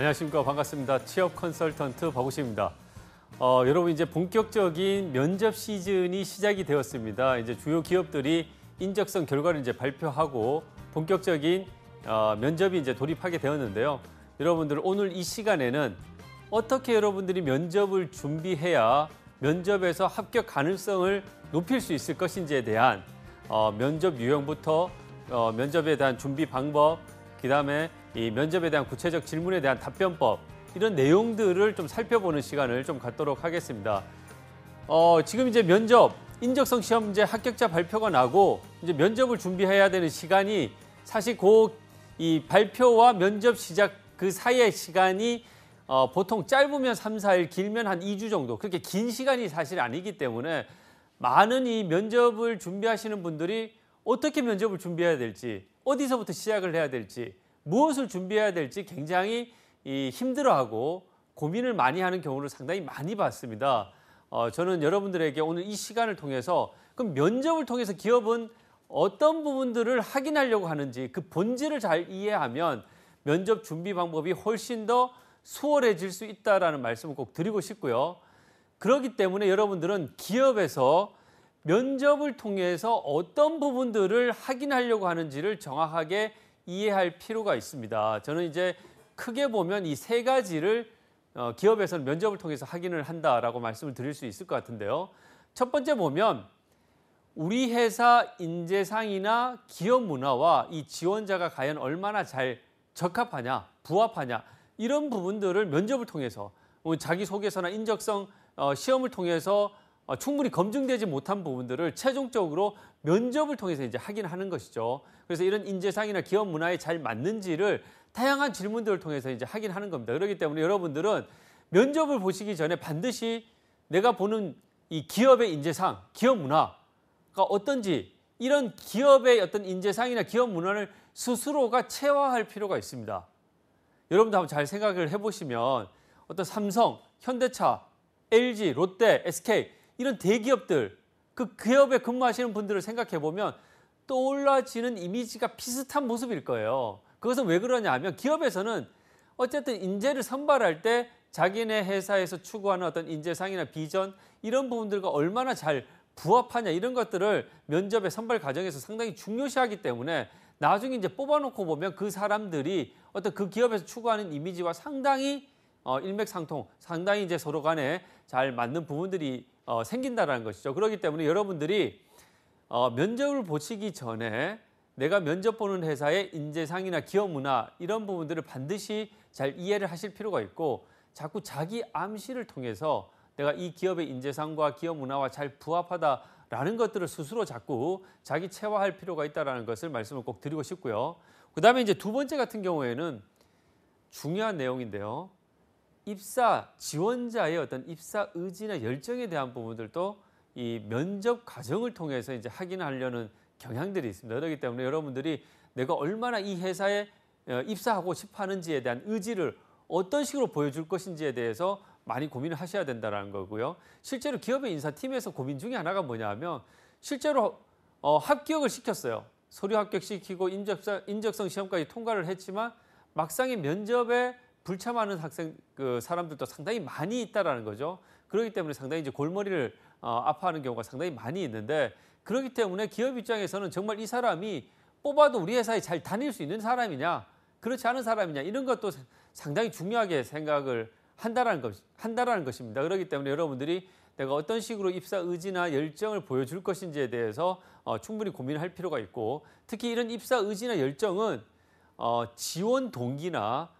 안녕하십니까. 반갑습니다. 취업 컨설턴트 박우식입니다. 여러분 이제 본격적인 면접 시즌이 시작이 되었습니다. 이제 주요 기업들이 인적성 결과를 이제 발표하고 본격적인 면접이 이제 돌입하게 되었는데요. 여러분들 오늘 이 시간에는 어떻게 여러분들이 면접을 준비해야 면접에서 합격 가능성을 높일 수 있을 것인지에 대한 면접 유형부터 면접에 대한 준비 방법, 그다음에 이 면접에 대한 구체적 질문에 대한 답변법, 이런 내용들을 좀 살펴보는 시간을 좀 갖도록 하겠습니다. 지금 이제 면접, 인적성 시험 이제 합격자 발표가 나고 이제 면접을 준비해야 되는 시간이 사실 이 발표와 면접 시작 그 사이의 시간이 보통 짧으면 3, 4일, 길면 한 2주 정도, 그렇게 긴 시간이 사실 아니기 때문에 많은 이 면접을 준비하시는 분들이 어떻게 면접을 준비해야 될지, 어디서부터 시작을 해야 될지, 무엇을 준비해야 될지 굉장히 힘들어하고 고민을 많이 하는 경우를 상당히 많이 봤습니다. 저는 여러분들에게 오늘 이 시간을 통해서 그럼 면접을 통해서 기업은 어떤 부분들을 확인하려고 하는지 그 본질을 잘 이해하면 면접 준비 방법이 훨씬 더 수월해질 수 있다는 말씀을 꼭 드리고 싶고요. 그렇기 때문에 여러분들은 기업에서 면접을 통해서 어떤 부분들을 확인하려고 하는지를 정확하게 이해할 필요가 있습니다. 저는 이제 크게 보면 이 세 가지를 기업에서는 면접을 통해서 확인을 한다라고 말씀을 드릴 수 있을 것 같은데요. 첫 번째 보면 우리 회사 인재상이나 기업 문화와 이 지원자가 과연 얼마나 잘 적합하냐, 부합하냐, 이런 부분들을 면접을 통해서 자기소개서나 인적성 시험을 통해서 충분히 검증되지 못한 부분들을 최종적으로 면접을 통해서 이제 확인하는 것이죠. 그래서 이런 인재상이나 기업 문화에 잘 맞는지를 다양한 질문들을 통해서 이제 확인하는 겁니다. 그렇기 때문에 여러분들은 면접을 보시기 전에 반드시 내가 보는 이 기업의 인재상, 기업 문화가 어떤지, 이런 기업의 어떤 인재상이나 기업 문화를 스스로가 체화할 필요가 있습니다. 여러분도 한번 잘 생각을 해보시면 어떤 삼성, 현대차, LG, 롯데, SK 이런 대기업들, 그 기업에 근무하시는 분들을 생각해 보면 떠올라지는 이미지가 비슷한 모습일 거예요. 그것은 왜 그러냐 하면 기업에서는 어쨌든 인재를 선발할 때 자기네 회사에서 추구하는 어떤 인재상이나 비전, 이런 부분들과 얼마나 잘 부합하냐, 이런 것들을 면접의 선발 과정에서 상당히 중요시하기 때문에 나중에 이제 뽑아놓고 보면 그 사람들이 어떤 그 기업에서 추구하는 이미지와 상당히 일맥상통, 상당히 이제 서로 간에 잘 맞는 부분들이 생긴다는 것이죠. 그렇기 때문에 여러분들이 면접을 보시기 전에 내가 면접 보는 회사의 인재상이나 기업 문화, 이런 부분들을 반드시 잘 이해를 하실 필요가 있고, 자꾸 자기 암시를 통해서 내가 이 기업의 인재상과 기업 문화와 잘 부합하다라는 것들을 스스로 자꾸 자기 체화할 필요가 있다는 것을 말씀을 꼭 드리고 싶고요. 그다음에 이제 두 번째 같은 경우에는 중요한 내용인데요. 입사 지원자의 어떤 입사 의지나 열정에 대한 부분들도 이 면접 과정을 통해서 이제 확인하려는 경향들이 있습니다. 그렇기 때문에 여러분들이 내가 얼마나 이 회사에 입사하고 싶어 하는지에 대한 의지를 어떤 식으로 보여줄 것인지에 대해서 많이 고민을 하셔야 된다는 거고요. 실제로 기업의 인사팀에서 고민 중에 하나가 뭐냐 하면 실제로 합격을 시켰어요. 서류 합격시키고 인적성 시험까지 통과를 했지만 막상의 면접에 불참하는 사람들도 상당히 많이 있다라는 거죠. 그렇기 때문에 상당히 이제 골머리를 아파하는 경우가 상당히 많이 있는데, 그렇기 때문에 기업 입장에서는 정말 이 사람이 뽑아도 우리 회사에 잘 다닐 수 있는 사람이냐, 그렇지 않은 사람이냐, 이런 것도 상당히 중요하게 생각을 한다라는 것입니다. 그렇기 때문에 여러분들이 내가 어떤 식으로 입사 의지나 열정을 보여줄 것인지에 대해서 충분히 고민할 필요가 있고, 특히 이런 입사 의지나 열정은 지원 동기나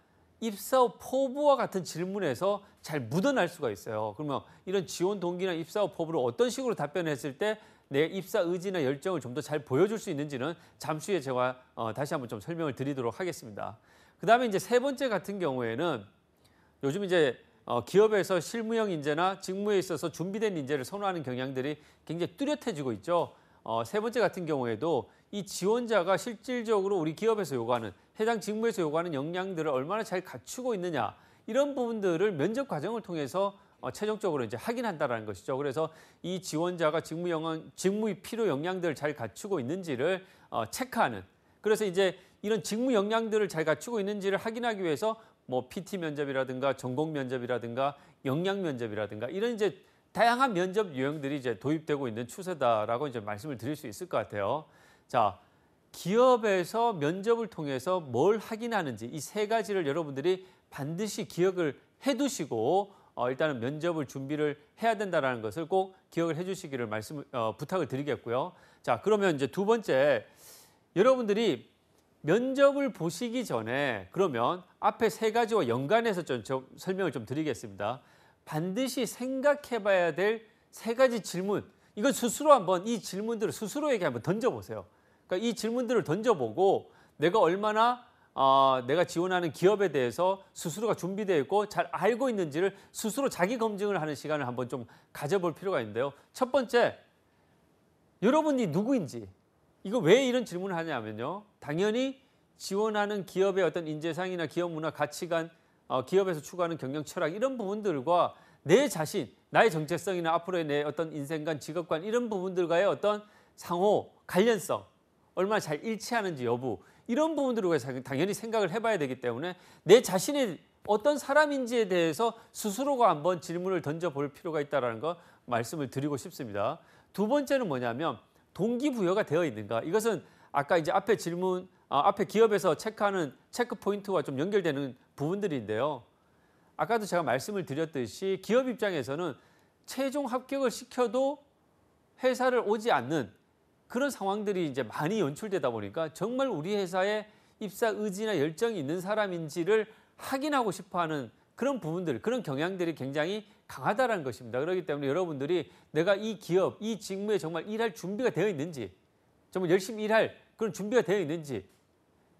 입사 후 포부와 같은 질문에서 잘 묻어날 수가 있어요. 그러면 이런 지원 동기나 입사 후 포부를 어떤 식으로 답변했을 때 내 입사 의지나 열정을 좀 더 잘 보여줄 수 있는지는 잠시 후에 제가 다시 한번 좀 설명을 드리도록 하겠습니다. 그 다음에 이제 세 번째 같은 경우에는 요즘 이제 기업에서 실무형 인재나 직무에 있어서 준비된 인재를 선호하는 경향들이 굉장히 뚜렷해지고 있죠. 세 번째 같은 경우에도 이 지원자가 실질적으로 우리 기업에서 요구하는, 해당 직무에서 요구하는 역량들을 얼마나 잘 갖추고 있느냐, 이런 부분들을 면접 과정을 통해서 최종적으로 이제 확인한다라는 것이죠. 그래서 이 지원자가 직무의 필요 역량들을 잘 갖추고 있는지를 체크하는, 그래서 이제 이런 직무 역량들을 잘 갖추고 있는지를 확인하기 위해서 뭐 PT 면접이라든가 전공 면접이라든가 역량 면접이라든가 이런 이제 다양한 면접 유형들이 이제 도입되고 있는 추세다라고 이제 말씀을 드릴 수 있을 것 같아요. 자, 기업에서 면접을 통해서 뭘 확인하는지 이 세 가지를 여러분들이 반드시 기억을 해두시고 일단은 면접을 준비를 해야 된다는 것을 꼭 기억을 해주시기를 부탁을 드리겠고요. 자, 그러면 이제 두 번째, 여러분들이 면접을 보시기 전에 그러면 앞에 세 가지와 연관해서 좀 설명을 좀 드리겠습니다. 반드시 생각해봐야 될 세 가지 질문, 이건 스스로 한번 이 질문들을 스스로에게 한번 던져보세요. 그러니까 이 질문들을 던져보고 내가 얼마나 내가 지원하는 기업에 대해서 스스로가 준비되어 있고 잘 알고 있는지를 스스로 자기 검증을 하는 시간을 한번 좀 가져볼 필요가 있는데요. 첫 번째, 여러분이 누구인지, 이거 왜 이런 질문을 하냐면요. 당연히 지원하는 기업의 어떤 인재상이나 기업 문화, 가치관, 기업에서 추구하는 경영 철학 이런 부분들과 내 자신, 나의 정체성이나 앞으로의 내 어떤 인생관, 직업관 이런 부분들과의 어떤 상호 관련성, 얼마나 잘 일치하는지 여부 이런 부분들을 당연히 생각을 해봐야 되기 때문에 내 자신이 어떤 사람인지에 대해서 스스로가 한번 질문을 던져볼 필요가 있다는 거 말씀을 드리고 싶습니다. 두 번째는 뭐냐면 동기부여가 되어 있는가. 이것은 아까 이제 앞에 질문, 앞에 기업에서 체크하는 체크 포인트와 좀 연결되는 부분들인데요. 아까도 제가 말씀을 드렸듯이 기업 입장에서는 최종 합격을 시켜도 회사를 오지 않는 그런 상황들이 이제 많이 연출되다 보니까 정말 우리 회사에 입사 의지나 열정이 있는 사람인지를 확인하고 싶어하는 그런 부분들, 그런 경향들이 굉장히 강하다는 것입니다. 그렇기 때문에 여러분들이 내가 이 기업, 이 직무에 정말 일할 준비가 되어 있는지, 정말 열심히 일할 그런 준비가 되어 있는지,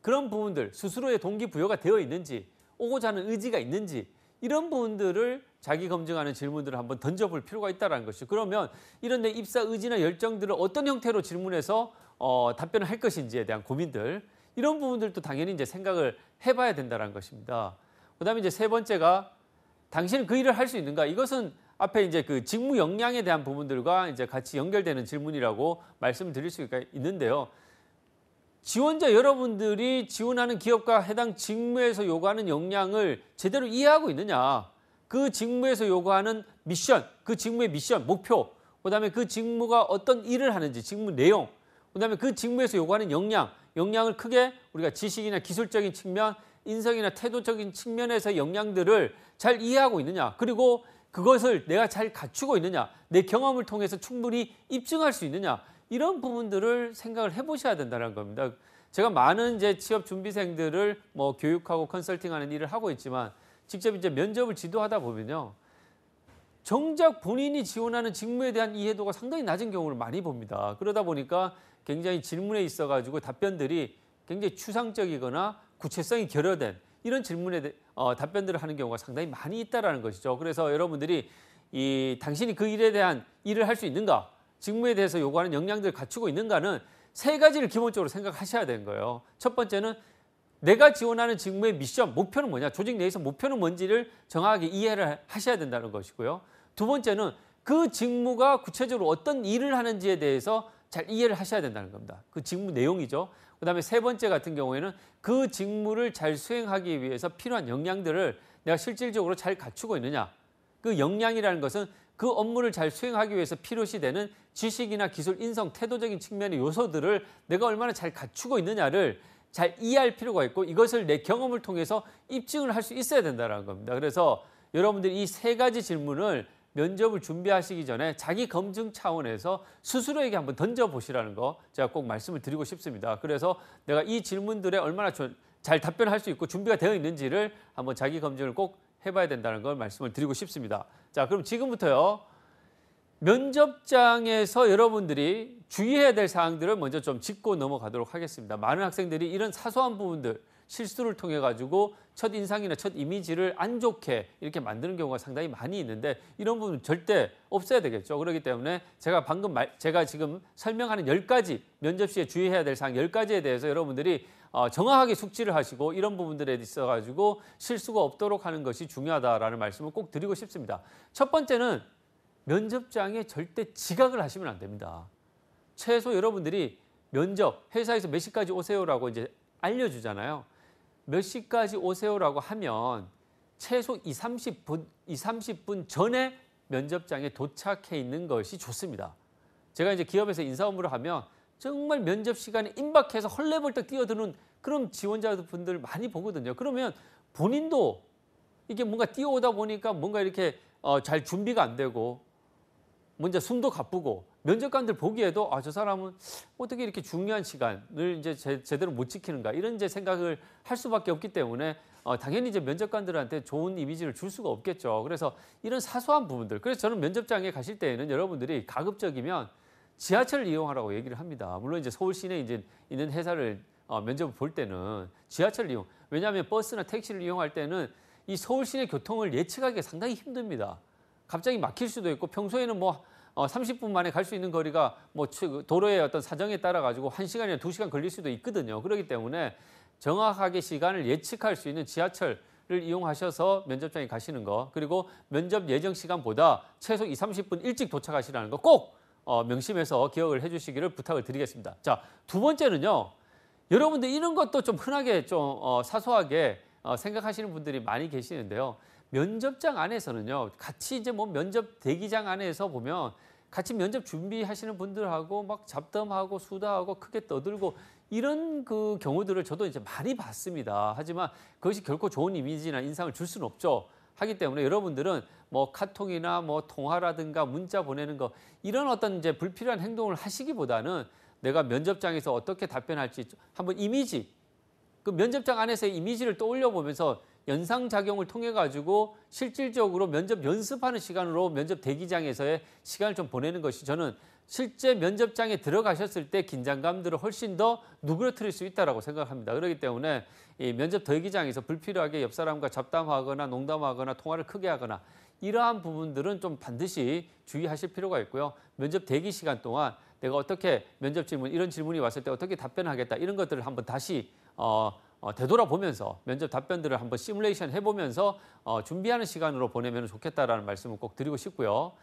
그런 부분들, 스스로의 동기부여가 되어 있는지, 오고자 하는 의지가 있는지 이런 부분들을 자기 검증하는 질문들을 한번 던져볼 필요가 있다는 것이죠. 그러면 이런 내 입사 의지나 열정들을 어떤 형태로 질문해서 답변을 할 것인지에 대한 고민들, 이런 부분들도 당연히 이제 생각을 해봐야 된다는 것입니다. 그다음에 이제 세 번째가 당신은 그 일을 할 수 있는가? 이것은 앞에 이제 그 직무 역량에 대한 부분들과 이제 같이 연결되는 질문이라고 말씀을 드릴 수가 있는데요. 지원자 여러분들이 지원하는 기업과 해당 직무에서 요구하는 역량을 제대로 이해하고 있느냐? 그 직무에서 요구하는 미션, 그 직무의 미션, 목표, 그다음에 그 직무가 어떤 일을 하는지, 직무 내용, 그다음에 그 직무에서 요구하는 역량을 크게 우리가 지식이나 기술적인 측면, 인성이나 태도적인 측면에서의 역량들을 잘 이해하고 있느냐, 그리고 그것을 내가 잘 갖추고 있느냐, 내 경험을 통해서 충분히 입증할 수 있느냐, 이런 부분들을 생각을 해보셔야 된다는 겁니다. 제가 많은 이제 취업 준비생들을 뭐 교육하고 컨설팅하는 일을 하고 있지만 직접 이제 면접을 지도하다 보면요, 정작 본인이 지원하는 직무에 대한 이해도가 상당히 낮은 경우를 많이 봅니다. 그러다 보니까 굉장히 질문에 있어가지고 답변들이 굉장히 추상적이거나 구체성이 결여된 이런 질문에 답변들을 하는 경우가 상당히 많이 있다라는 것이죠. 그래서 여러분들이 당신이 그 일에 대한 일을 할 수 있는가, 직무에 대해서 요구하는 역량들을 갖추고 있는가는 세 가지를 기본적으로 생각하셔야 되는 거예요. 첫 번째는 내가 지원하는 직무의 미션, 목표는 뭐냐, 조직 내에서 목표는 뭔지를 정확하게 이해를 하셔야 된다는 것이고요. 두 번째는 그 직무가 구체적으로 어떤 일을 하는지에 대해서 잘 이해를 하셔야 된다는 겁니다. 그 직무 내용이죠. 그다음에 세 번째 같은 경우에는 그 직무를 잘 수행하기 위해서 필요한 역량들을 내가 실질적으로 잘 갖추고 있느냐. 그 역량이라는 것은 그 업무를 잘 수행하기 위해서 필요시 되는 지식이나 기술, 인성, 태도적인 측면의 요소들을 내가 얼마나 잘 갖추고 있느냐를 잘 이해할 필요가 있고, 이것을 내 경험을 통해서 입증을 할 수 있어야 된다는 겁니다. 그래서 여러분들이 이 세 가지 질문을 면접을 준비하시기 전에 자기 검증 차원에서 스스로에게 한번 던져보시라는 거 제가 꼭 말씀을 드리고 싶습니다. 그래서 내가 이 질문들에 얼마나 잘 답변할 수 있고 준비가 되어 있는지를 한번 자기 검증을 꼭 해봐야 된다는 걸 말씀을 드리고 싶습니다. 자, 그럼 지금부터요, 면접장에서 여러분들이 주의해야 될 사항들을 먼저 좀 짚고 넘어가도록 하겠습니다. 많은 학생들이 이런 사소한 부분들, 실수를 통해 가지고 첫 인상이나 첫 이미지를 안 좋게 이렇게 만드는 경우가 상당히 많이 있는데, 이런 부분은 절대 없어야 되겠죠. 그렇기 때문에 제가 지금 설명하는 10가지 면접 시에 주의해야 될 사항 10가지에 대해서 여러분들이 정확하게 숙지를 하시고 이런 부분들에 있어 가지고 실수가 없도록 하는 것이 중요하다라는 말씀을 꼭 드리고 싶습니다. 첫 번째는 면접장에 절대 지각을 하시면 안 됩니다. 최소 여러분들이 면접, 회사에서 몇 시까지 오세요라고 이제 알려주잖아요. 몇 시까지 오세요라고 하면 최소 30분 전에 면접장에 도착해 있는 것이 좋습니다. 제가 이제 기업에서 인사 업무를 하면 정말 면접 시간에 임박해서 헐레벌떡 뛰어드는 그런 지원자분들 많이 보거든요. 그러면 본인도 이게 뭔가 뛰어오다 보니까 뭔가 이렇게 잘 준비가 안 되고 먼저 숨도 가쁘고 면접관들 보기에도 저 사람은 어떻게 이렇게 중요한 시간을 이제 제대로 못 지키는가 이런 이제 생각을 할 수밖에 없기 때문에 당연히 이제 면접관들한테 좋은 이미지를 줄 수가 없겠죠. 그래서 이런 사소한 부분들. 그래서 저는 면접장에 가실 때에는 여러분들이 가급적이면 지하철을 이용하라고 얘기를 합니다. 물론 이제 서울 시내에 이제 있는 회사를 면접을 볼 때는 지하철을 이용. 왜냐하면 버스나 택시를 이용할 때는 이 서울 시내 교통을 예측하기가 상당히 힘듭니다. 갑자기 막힐 수도 있고 평소에는 뭐 30분 만에 갈 수 있는 거리가 뭐 도로의 어떤 사정에 따라 가지고 1시간이나 2시간 걸릴 수도 있거든요. 그렇기 때문에 정확하게 시간을 예측할 수 있는 지하철을 이용하셔서 면접장에 가시는 거, 그리고 면접 예정 시간보다 최소 30분 일찍 도착하시라는 거 꼭 명심해서 기억을 해주시기를 부탁을 드리겠습니다. 자, 두 번째는요. 여러분들 이런 것도 좀 흔하게 좀 사소하게 생각하시는 분들이 많이 계시는데요. 면접장 안에서는요. 같이 이제 뭐 면접 대기장 안에서 보면 같이 면접 준비하시는 분들하고 막 잡담하고 수다하고 크게 떠들고 이런 그 경우들을 저도 이제 많이 봤습니다. 하지만 그것이 결코 좋은 이미지나 인상을 줄 수는 없죠. 하기 때문에 여러분들은 뭐 카톡이나 뭐 통화라든가 문자 보내는 거 이런 어떤 이제 불필요한 행동을 하시기보다는 내가 면접장에서 어떻게 답변할지 한번 이미지, 그 면접장 안에서의 이미지를 떠올려 보면서 연상작용을 통해 가지고 실질적으로 면접 연습하는 시간으로 면접 대기장에서의 시간을 좀 보내는 것이 저는 실제 면접장에 들어가셨을 때 긴장감들을 훨씬 더 누그러뜨릴 수 있다고 생각합니다. 그렇기 때문에 이 면접 대기장에서 불필요하게 옆 사람과 잡담하거나 농담하거나 통화를 크게 하거나 이러한 부분들은 좀 반드시 주의하실 필요가 있고요. 면접 대기 시간 동안 내가 어떻게 면접 질문, 이런 질문이 왔을 때 어떻게 답변하겠다 이런 것들을 한번 다시 되돌아보면서 면접 답변들을 한번 시뮬레이션 해보면서 준비하는 시간으로 보내면 좋겠다라는 말씀을 꼭 드리고 싶고요.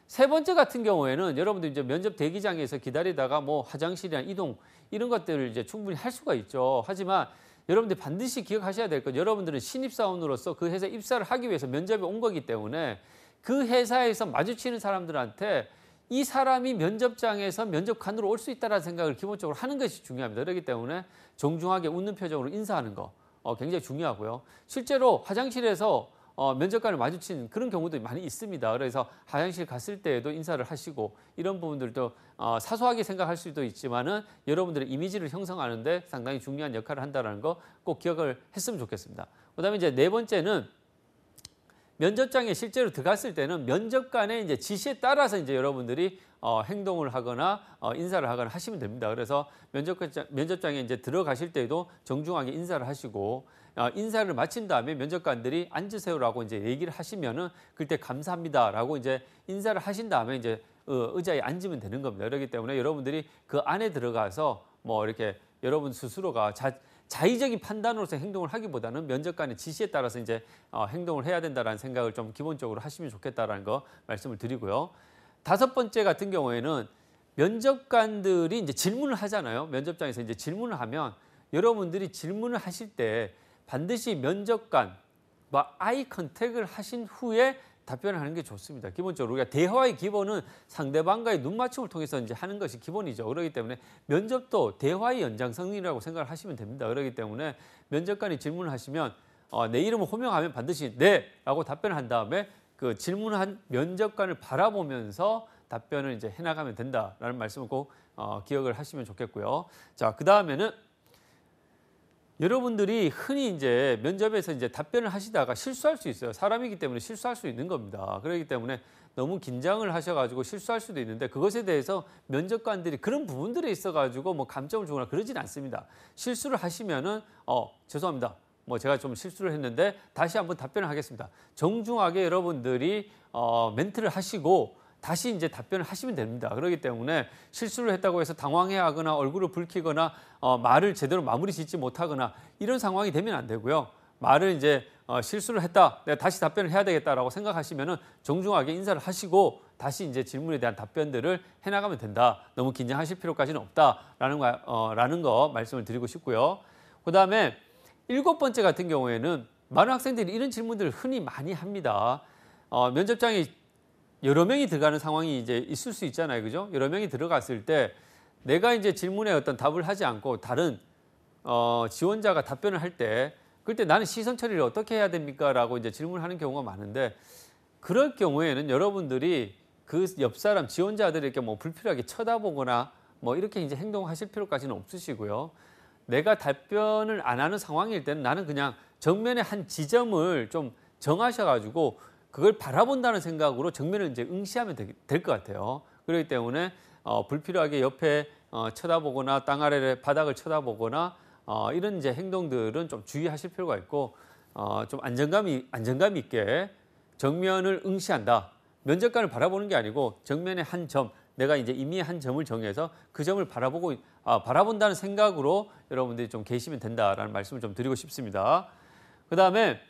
세 번째 같은 경우에는 여러분들 이제 면접 대기장에서 기다리다가 뭐 화장실이나 이동 이런 것들을 이제 충분히 할 수가 있죠. 하지만 여러분들 반드시 기억하셔야 될 건 여러분들은 신입사원으로서 그 회사에 입사를 하기 위해서 면접에 온 거기 때문에 그 회사에서 마주치는 사람들한테 이 사람이 면접장에서 면접관으로 올 수 있다는 생각을 기본적으로 하는 것이 중요합니다. 그렇기 때문에 정중하게 웃는 표정으로 인사하는 거 굉장히 중요하고요. 실제로 화장실에서 면접관을 마주친 그런 경우도 많이 있습니다. 그래서 화장실 갔을 때에도 인사를 하시고 이런 부분들도 사소하게 생각할 수도 있지만은 여러분들의 이미지를 형성하는 데 상당히 중요한 역할을 한다는 거 꼭 기억을 했으면 좋겠습니다. 그다음에 이제 네 번째는 면접장에 실제로 들어갔을 때는 면접관의 이제 지시에 따라서 이제 여러분들이 행동을 하거나 인사를 하거나 하시면 됩니다. 그래서 면접장에 이제 들어가실 때도 정중하게 인사를 하시고 인사를 마친 다음에 면접관들이 앉으세요라고 이제 얘기를 하시면은 그때 감사합니다라고 이제 인사를 하신 다음에 이제 의자에 앉으면 되는 겁니다. 그렇기 때문에 여러분들이 그 안에 들어가서 뭐 이렇게 여러분 스스로가 자의적인 판단으로서 행동을 하기보다는 면접관의 지시에 따라서 이제 행동을 해야 된다는 생각을 좀 기본적으로 하시면 좋겠다라는 거 말씀을 드리고요. 다섯 번째 같은 경우에는 면접관들이 이제 질문을 하잖아요. 면접장에서 이제 질문을 하면 여러분들이 질문을 하실 때 반드시 면접관과 아이 컨택을 하신 후에 답변을 하는 게 좋습니다. 기본적으로 우리가 대화의 기본은 상대방과의 눈맞춤을 통해서 이제 하는 것이 기본이죠. 그렇기 때문에 면접도 대화의 연장선이라고 생각을 하시면 됩니다. 그렇기 때문에 면접관이 질문을 하시면 내 이름을 호명하면 반드시 네라고 답변을 한 다음에 그 질문한 면접관을 바라보면서 답변을 이제 해나가면 된다라는 말씀을 꼭 기억을 하시면 좋겠고요. 자, 그 다음에는 여러분들이 흔히 이제 면접에서 이제 답변을 하시다가 실수할 수 있어요. 사람이기 때문에 실수할 수 있는 겁니다. 그렇기 때문에 너무 긴장을 하셔가지고 실수할 수도 있는데 그것에 대해서 면접관들이 그런 부분들에 있어가지고 뭐 감점을 주거나 그러진 않습니다. 실수를 하시면은 죄송합니다. 뭐 제가 좀 실수를 했는데 다시 한번 답변을 하겠습니다. 정중하게 여러분들이 멘트를 하시고 다시 이제 답변을 하시면 됩니다. 그렇기 때문에 실수를 했다고 해서 당황해하거나 얼굴을 붉히거나 말을 제대로 마무리 짓지 못하거나 이런 상황이 되면 안 되고요. 말을 이제 실수를 했다, 내가 다시 답변을 해야 되겠다라고 생각하시면은 정중하게 인사를 하시고 다시 이제 질문에 대한 답변들을 해나가면 된다. 너무 긴장하실 필요까지는 없다라는 거 말씀을 드리고 싶고요. 그다음에 7번째 같은 경우에는 많은 학생들이 이런 질문들을 흔히 많이 합니다. 면접장에 여러 명이 들어가는 상황이 이제 있을 수 있잖아요. 그죠? 여러 명이 들어갔을 때 내가 이제 질문에 어떤 답을 하지 않고 다른 지원자가 답변을 할 때 그때 나는 시선 처리를 어떻게 해야 됩니까? 라고 이제 질문하는 경우가 많은데 그럴 경우에는 여러분들이 그 옆 사람 지원자들에게 뭐 불필요하게 쳐다보거나 뭐 이렇게 이제 행동하실 필요까지는 없으시고요. 내가 답변을 안 하는 상황일 때는 나는 그냥 정면의 한 지점을 좀 정하셔가지고 그걸 바라본다는 생각으로 정면을 이제 응시하면 될 것 같아요. 그렇기 때문에 불필요하게 옆에 쳐다보거나 땅 아래 바닥을 쳐다보거나 이런 이제 행동들은 좀 주의하실 필요가 있고 좀 안정감 있게 정면을 응시한다. 면접관을 바라보는 게 아니고 정면의 한 점, 내가 이제 임의의 한 점을 정해서 그 점을 바라본다는 생각으로 여러분들이 좀 계시면 된다라는 말씀을 좀 드리고 싶습니다. 그 다음에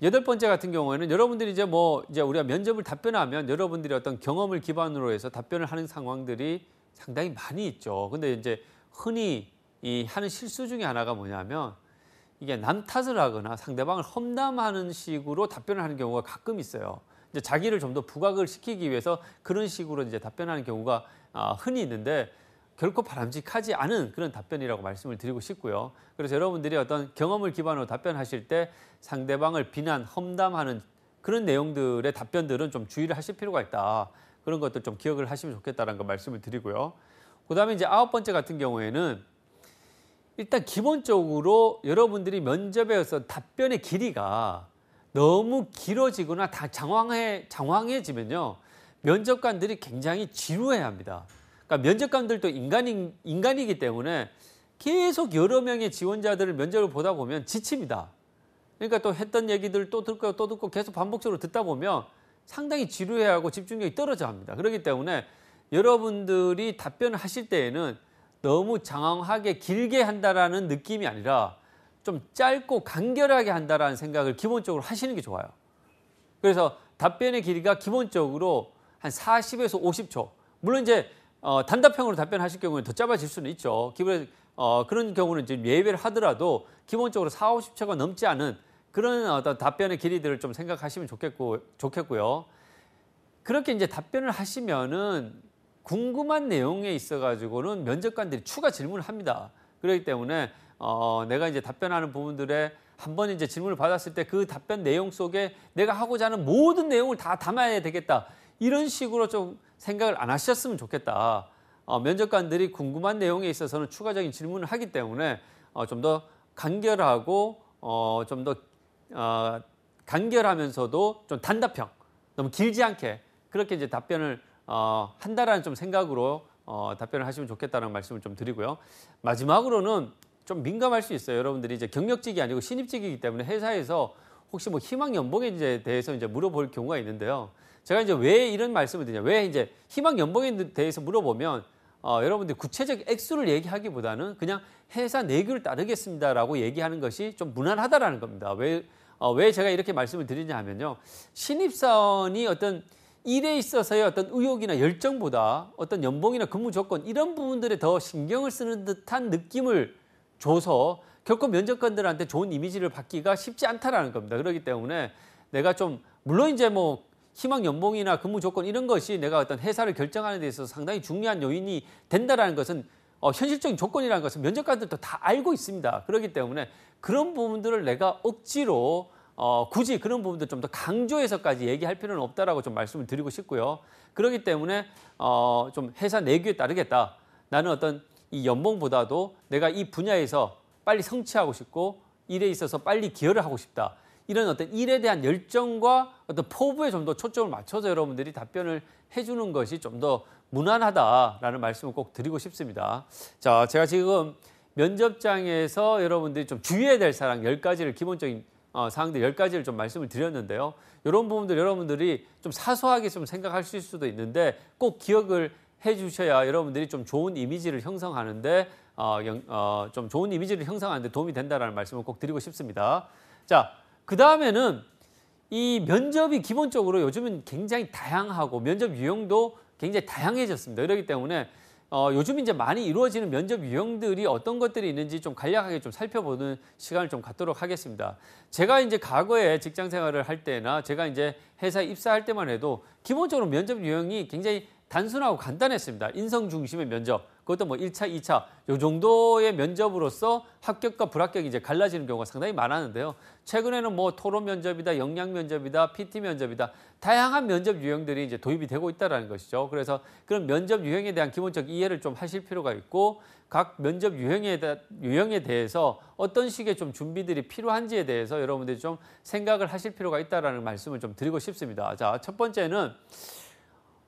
8번째 같은 경우에는 여러분들이 이제 우리가 면접을 답변하면 여러분들이 어떤 경험을 기반으로 해서 답변을 하는 상황들이 상당히 많이 있죠. 근데 이제 흔히 하는 실수 중에 하나가 뭐냐면 이게 남 탓을 하거나 상대방을 험담하는 식으로 답변을 하는 경우가 가끔 있어요. 이제 자기를 좀 더 부각을 시키기 위해서 그런 식으로 이제 답변하는 경우가 흔히 있는데 결코 바람직하지 않은 그런 답변이라고 말씀을 드리고 싶고요. 그래서 여러분들이 어떤 경험을 기반으로 답변하실 때 상대방을 비난, 험담하는 그런 내용들의 답변들은 좀 주의를 하실 필요가 있다. 그런 것들 좀 기억을 하시면 좋겠다는 거 말씀을 드리고요. 그다음에 이제 9번째 같은 경우에는 일단 기본적으로 여러분들이 면접에서 답변의 길이가 너무 길어지거나 다 장황해지면요. 면접관들이 굉장히 지루해 합니다. 그러니까 면접관들도 인간이기 때문에 계속 여러 명의 지원자들을 면접을 보다 보면 지칩니다. 그러니까 또 했던 얘기들 또 듣고 계속 반복적으로 듣다 보면 상당히 지루해하고 집중력이 떨어져 합니다. 그렇기 때문에 여러분들이 답변을 하실 때에는 너무 장황하게 길게 한다라는 느낌이 아니라 좀 짧고 간결하게 한다라는 생각을 기본적으로 하시는 게 좋아요. 그래서 답변의 길이가 기본적으로 한 40에서 50초. 물론 이제 단답형으로 답변하실 경우는 더 짧아질 수는 있죠. 그런 경우는 이제 예외를 하더라도 기본적으로 4, 50초가 넘지 않은 그런 어떤 답변의 길이들을 좀 생각하시면 좋겠고요. 그렇게 이제 답변을 하시면은 궁금한 내용에 있어가지고는 면접관들이 추가 질문을 합니다. 그렇기 때문에 내가 이제 답변하는 부분들에 한 번 이제 질문을 받았을 때 그 답변 내용 속에 내가 하고자 하는 모든 내용을 다 담아야 되겠다. 이런 식으로 좀 생각을 안 하셨으면 좋겠다. 면접관들이 궁금한 내용에 있어서는 추가적인 질문을 하기 때문에 좀 더 간결하고 좀 더 간결하면서도 좀 단답형, 너무 길지 않게 그렇게 이제 답변을 한다라는 좀 생각으로 답변을 하시면 좋겠다는 말씀을 좀 드리고요. 마지막으로는 좀 민감할 수 있어요. 여러분들이 이제 경력직이 아니고 신입직이기 때문에 회사에서 혹시 뭐 희망 연봉에 대해서 이제 물어볼 경우가 있는데요. 제가 이제 왜 이런 말씀을 드리냐, 왜 이제 희망 연봉에 대해서 물어보면 여러분들이 구체적 액수를 얘기하기보다는 그냥 회사 내규를 따르겠습니다라고 얘기하는 것이 좀 무난하다라는 겁니다. 왜 제가 이렇게 말씀을 드리냐 하면요. 신입사원이 어떤 일에 있어서의 어떤 의욕이나 열정보다 어떤 연봉이나 근무 조건 이런 부분들에 더 신경을 쓰는 듯한 느낌을 줘서 결코 면접관들한테 좋은 이미지를 받기가 쉽지 않다라는 겁니다. 그렇기 때문에 내가 좀 물론 이제 뭐 희망 연봉이나 근무 조건 이런 것이 내가 어떤 회사를 결정하는 데 있어서 상당히 중요한 요인이 된다라는 것은 현실적인 조건이라는 것은 면접관들도 다 알고 있습니다. 그렇기 때문에 그런 부분들을 내가 억지로 굳이 그런 부분들 좀 더 강조해서까지 얘기할 필요는 없다라고 좀 말씀을 드리고 싶고요. 그렇기 때문에 좀 회사 내규에 따르겠다. 나는 어떤 이 연봉보다도 내가 이 분야에서 빨리 성취하고 싶고 일에 있어서 빨리 기여를 하고 싶다. 이런 어떤 일에 대한 열정과 어떤 포부에 좀 더 초점을 맞춰서 여러분들이 답변을 해주는 것이 좀 더 무난하다라는 말씀을 꼭 드리고 싶습니다. 자, 제가 지금 면접장에서 여러분들이 좀 주의해야 될 사항 10가지를 기본적인 사항들 10가지를 좀 말씀을 드렸는데요. 이런 부분들 여러분들이 좀 사소하게 좀 생각하실 수도 있는데 꼭 기억을 해 주셔야 여러분들이 좀 좋은 이미지를 형성하는데 좀 좋은 이미지를 형성하는데 도움이 된다는 말씀을 꼭 드리고 싶습니다. 자, 그 다음에는 이 면접이 기본적으로 요즘은 굉장히 다양하고 면접 유형도 굉장히 다양해졌습니다. 그렇기 때문에 요즘 이제 많이 이루어지는 면접 유형들이 어떤 것들이 있는지 좀 간략하게 좀 살펴보는 시간을 좀 갖도록 하겠습니다. 제가 이제 과거에 직장 생활을 할 때나 제가 이제 회사에 입사할 때만 해도 기본적으로 면접 유형이 굉장히 단순하고 간단했습니다. 인성 중심의 면접, 그것도 뭐 1차, 2차 요 정도의 면접으로서 합격과 불합격이 이제 갈라지는 경우가 상당히 많았는데요. 최근에는 뭐 토론 면접이다, 역량 면접이다, PT 면접이다, 다양한 면접 유형들이 이제 도입이 되고 있다는 것이죠. 그래서 그런 면접 유형에 대한 기본적 이해를 좀 하실 필요가 있고, 각 면접 유형에 대해서 어떤 식의 좀 준비들이 필요한지에 대해서 여러분들이 좀 생각을 하실 필요가 있다는 말씀을 좀 드리고 싶습니다. 자, 첫 번째는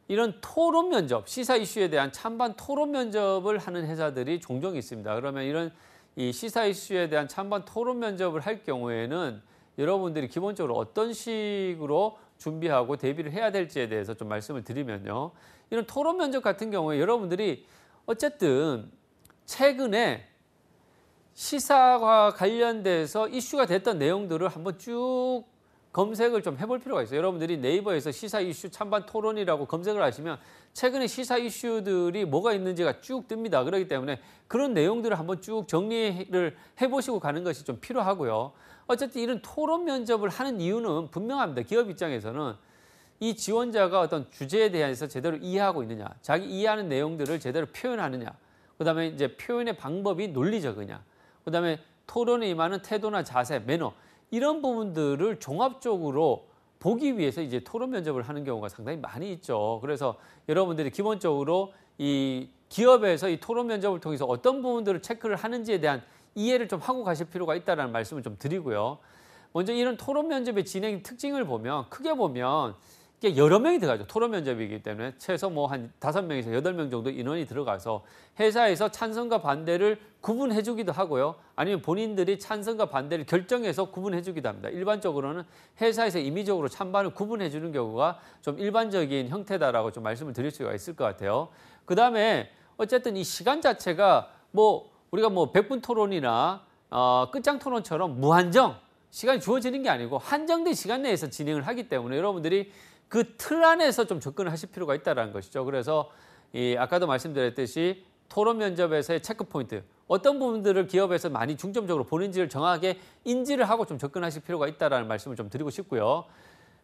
이런 토론 면접, 시사 이슈에 대한 찬반 토론 면접을 하는 회사들이 종종 있습니다. 그러면 이런 이 시사 이슈에 대한 찬반 토론 면접을 할 경우에는 여러분들이 기본적으로 어떤 식으로 준비하고 대비를 해야 될지에 대해서 좀 말씀을 드리면요. 이런 토론 면접 같은 경우에 여러분들이 어쨌든 최근에 시사와 관련돼서 이슈가 됐던 내용들을 한번 쭉 검색을 좀 해볼 필요가 있어요. 여러분들이 네이버에서 시사 이슈 찬반 토론이라고 검색을 하시면 최근에 시사 이슈들이 뭐가 있는지가 쭉 뜹니다. 그렇기 때문에 그런 내용들을 한번 쭉 정리를 해보시고 가는 것이 좀 필요하고요. 어쨌든 이런 토론 면접을 하는 이유는 분명합니다. 기업 입장에서는 이 지원자가 어떤 주제에 대해서 제대로 이해하고 있느냐, 자기 이해하는 내용들을 제대로 표현하느냐, 그다음에 이제 표현의 방법이 논리적이냐, 그다음에 토론에 임하는 태도나 자세, 매너, 이런 부분들을 종합적으로 보기 위해서 이제 토론 면접을 하는 경우가 상당히 많이 있죠. 그래서 여러분들이 기본적으로 이 기업에서 이 토론 면접을 통해서 어떤 부분들을 체크를 하는지에 대한 이해를 좀 하고 가실 필요가 있다는 말씀을 좀 드리고요. 먼저 이런 토론 면접의 진행 특징을 보면 크게 보면 이게 여러 명이 들어가죠. 토론 면접이기 때문에 최소 뭐 한 5명에서 8명 정도 인원이 들어가서 회사에서 찬성과 반대를 구분해 주기도 하고요. 아니면 본인들이 찬성과 반대를 결정해서 구분해 주기도 합니다. 일반적으로는 회사에서 임의적으로 찬반을 구분해 주는 경우가 좀 일반적인 형태다라고 좀 말씀을 드릴 수가 있을 것 같아요. 그다음에 어쨌든 이 시간 자체가 뭐 우리가 뭐 100분 토론이나 끝장 토론처럼 무한정 시간이 주어지는 게 아니고 한정된 시간 내에서 진행을 하기 때문에 여러분들이 그 틀 안에서 좀 접근을 하실 필요가 있다는 것이죠. 그래서 아까도 말씀드렸듯이 토론 면접에서의 체크 포인트, 어떤 부분들을 기업에서 많이 중점적으로 보는지를 정확하게 인지를 하고 좀 접근하실 필요가 있다는 말씀을 좀 드리고 싶고요.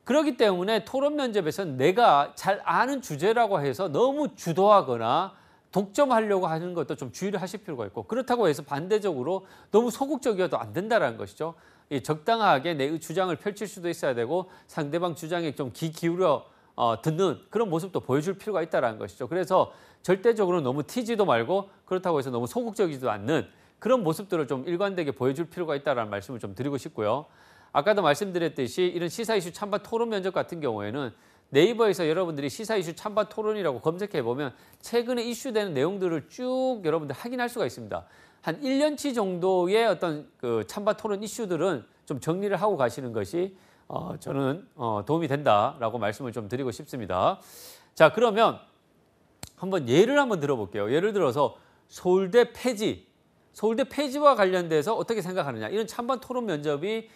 그렇기 때문에 토론 면접에서는 내가 잘 아는 주제라고 해서 너무 주도하거나 독점하려고 하는 것도 좀 주의를 하실 필요가 있고, 그렇다고 해서 반대적으로 너무 소극적이어도 안 된다는 것이죠. 적당하게 내 주장을 펼칠 수도 있어야 되고 상대방 주장에 좀 귀 기울여 듣는 그런 모습도 보여줄 필요가 있다는 것이죠. 그래서 절대적으로 너무 튀지도 말고 그렇다고 해서 너무 소극적이지도 않는 그런 모습들을 좀 일관되게 보여줄 필요가 있다는 말씀을 좀 드리고 싶고요. 아까도 말씀드렸듯이 이런 시사 이슈 찬반 토론 면접 같은 경우에는 네이버에서 여러분들이 시사 이슈 찬반 토론이라고 검색해 보면 최근에 이슈되는 내용들을 쭉 여러분들 확인할 수가 있습니다. 한 1년치 정도의 어떤 그 찬반 토론 이슈들은 좀 정리를 하고 가시는 것이 저는 도움이 된다라고 말씀을 좀 드리고 싶습니다. 자, 그러면 한번 예를 한번 들어볼게요. 예를 들어서 서울대 폐지와 관련돼서 어떻게 생각하느냐, 이런 찬반 토론 면접이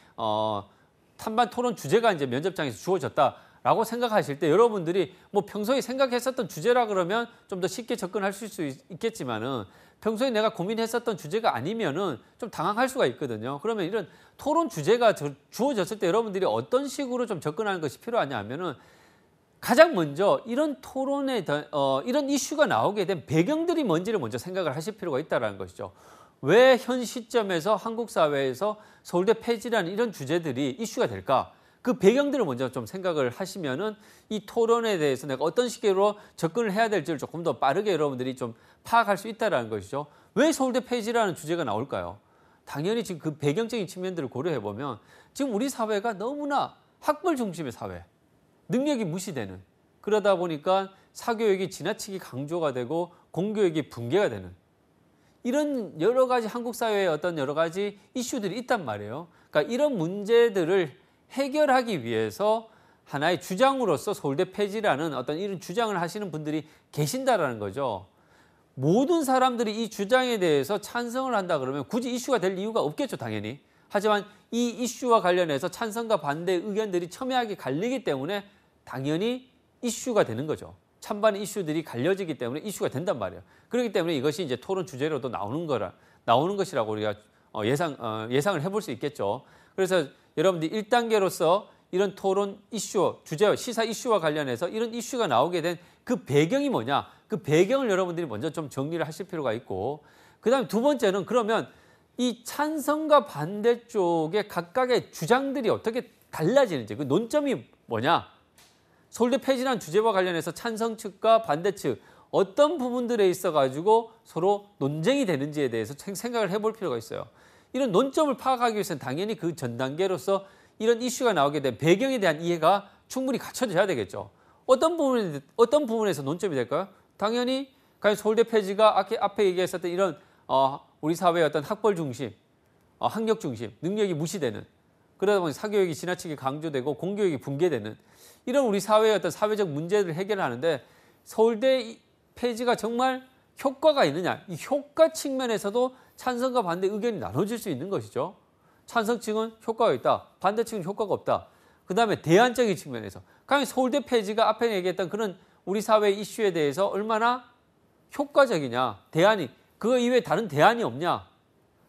찬반 토론 주제가 이제 면접장에서 주어졌다라고 생각하실 때 여러분들이 뭐 평소에 생각했었던 주제라 그러면 좀 더 쉽게 접근할 수 있겠지만은 평소에 내가 고민했었던 주제가 아니면은 좀 당황할 수가 있거든요. 그러면 이런 토론 주제가 주어졌을 때 여러분들이 어떤 식으로 좀 접근하는 것이 필요하냐 하면은 가장 먼저 이런 토론에 이런 이슈가 나오게 된 배경들이 뭔지를 먼저 생각을 하실 필요가 있다는 것이죠. 왜 현 시점에서 한국 사회에서 서울대 폐지라는 이런 주제들이 이슈가 될까? 그 배경들을 먼저 좀 생각을 하시면은 이 토론에 대해서 내가 어떤 식으로 접근을 해야 될지를 조금 더 빠르게 여러분들이 좀 파악할 수 있다는 것이죠. 왜 서울대 폐지라는 주제가 나올까요? 당연히 지금 그 배경적인 측면들을 고려해 보면 지금 우리 사회가 너무나 학벌 중심의 사회, 능력이 무시되는, 그러다 보니까 사교육이 지나치게 강조가 되고 공교육이 붕괴가 되는 이런 여러 가지 한국 사회의 어떤 여러 가지 이슈들이 있단 말이에요. 그러니까 이런 문제들을 해결하기 위해서 하나의 주장으로서 서울대 폐지라는 어떤 이런 주장을 하시는 분들이 계신다라는 거죠. 모든 사람들이 이 주장에 대해서 찬성을 한다 그러면 굳이 이슈가 될 이유가 없겠죠, 당연히. 하지만 이 이슈와 관련해서 찬성과 반대 의견들이 첨예하게 갈리기 때문에 당연히 이슈가 되는 거죠. 찬반 이슈들이 갈려지기 때문에 이슈가 된단 말이에요. 그렇기 때문에 이것이 이제 토론 주제로도 나오는 것이라고 우리가 예상을 해볼 수 있겠죠. 그래서 여러분들이 1단계로서 이런 토론 이슈, 주제, 시사 이슈와 관련해서 이런 이슈가 나오게 된 그 배경이 뭐냐, 그 배경을 여러분들이 먼저 좀 정리를 하실 필요가 있고, 그다음에 두 번째는 그러면 이 찬성과 반대 쪽의 각각의 주장들이 어떻게 달라지는지, 그 논점이 뭐냐, 서울대 폐지란 주제와 관련해서 찬성 측과 반대 측 어떤 부분들에 있어 가지고 서로 논쟁이 되는지에 대해서 생각을 해볼 필요가 있어요. 이런 논점을 파악하기 위해서는 당연히 그 전 단계로서 이런 이슈가 나오게 된 배경에 대한 이해가 충분히 갖춰져야 되겠죠. 어떤 부분에서 논점이 될까요? 당연히 과연 서울대 폐지가 앞에 얘기했었던 이런 우리 사회의 어떤 학벌 중심, 학력 중심, 능력이 무시되는, 그러다 보니 사교육이 지나치게 강조되고 공교육이 붕괴되는 이런 우리 사회의 어떤 사회적 문제들을 해결하는데 서울대 폐지가 정말 효과가 있느냐, 이 효과 측면에서도 찬성과 반대 의견이 나눠질 수 있는 것이죠. 찬성 측은 효과가 있다, 반대 측은 효과가 없다. 그 다음에 대안적인 측면에서 과연 서울대 폐지가 앞에 얘기했던 그런 우리 사회 이슈에 대해서 얼마나 효과적이냐, 대안이, 그거 이외에 다른 대안이 없냐,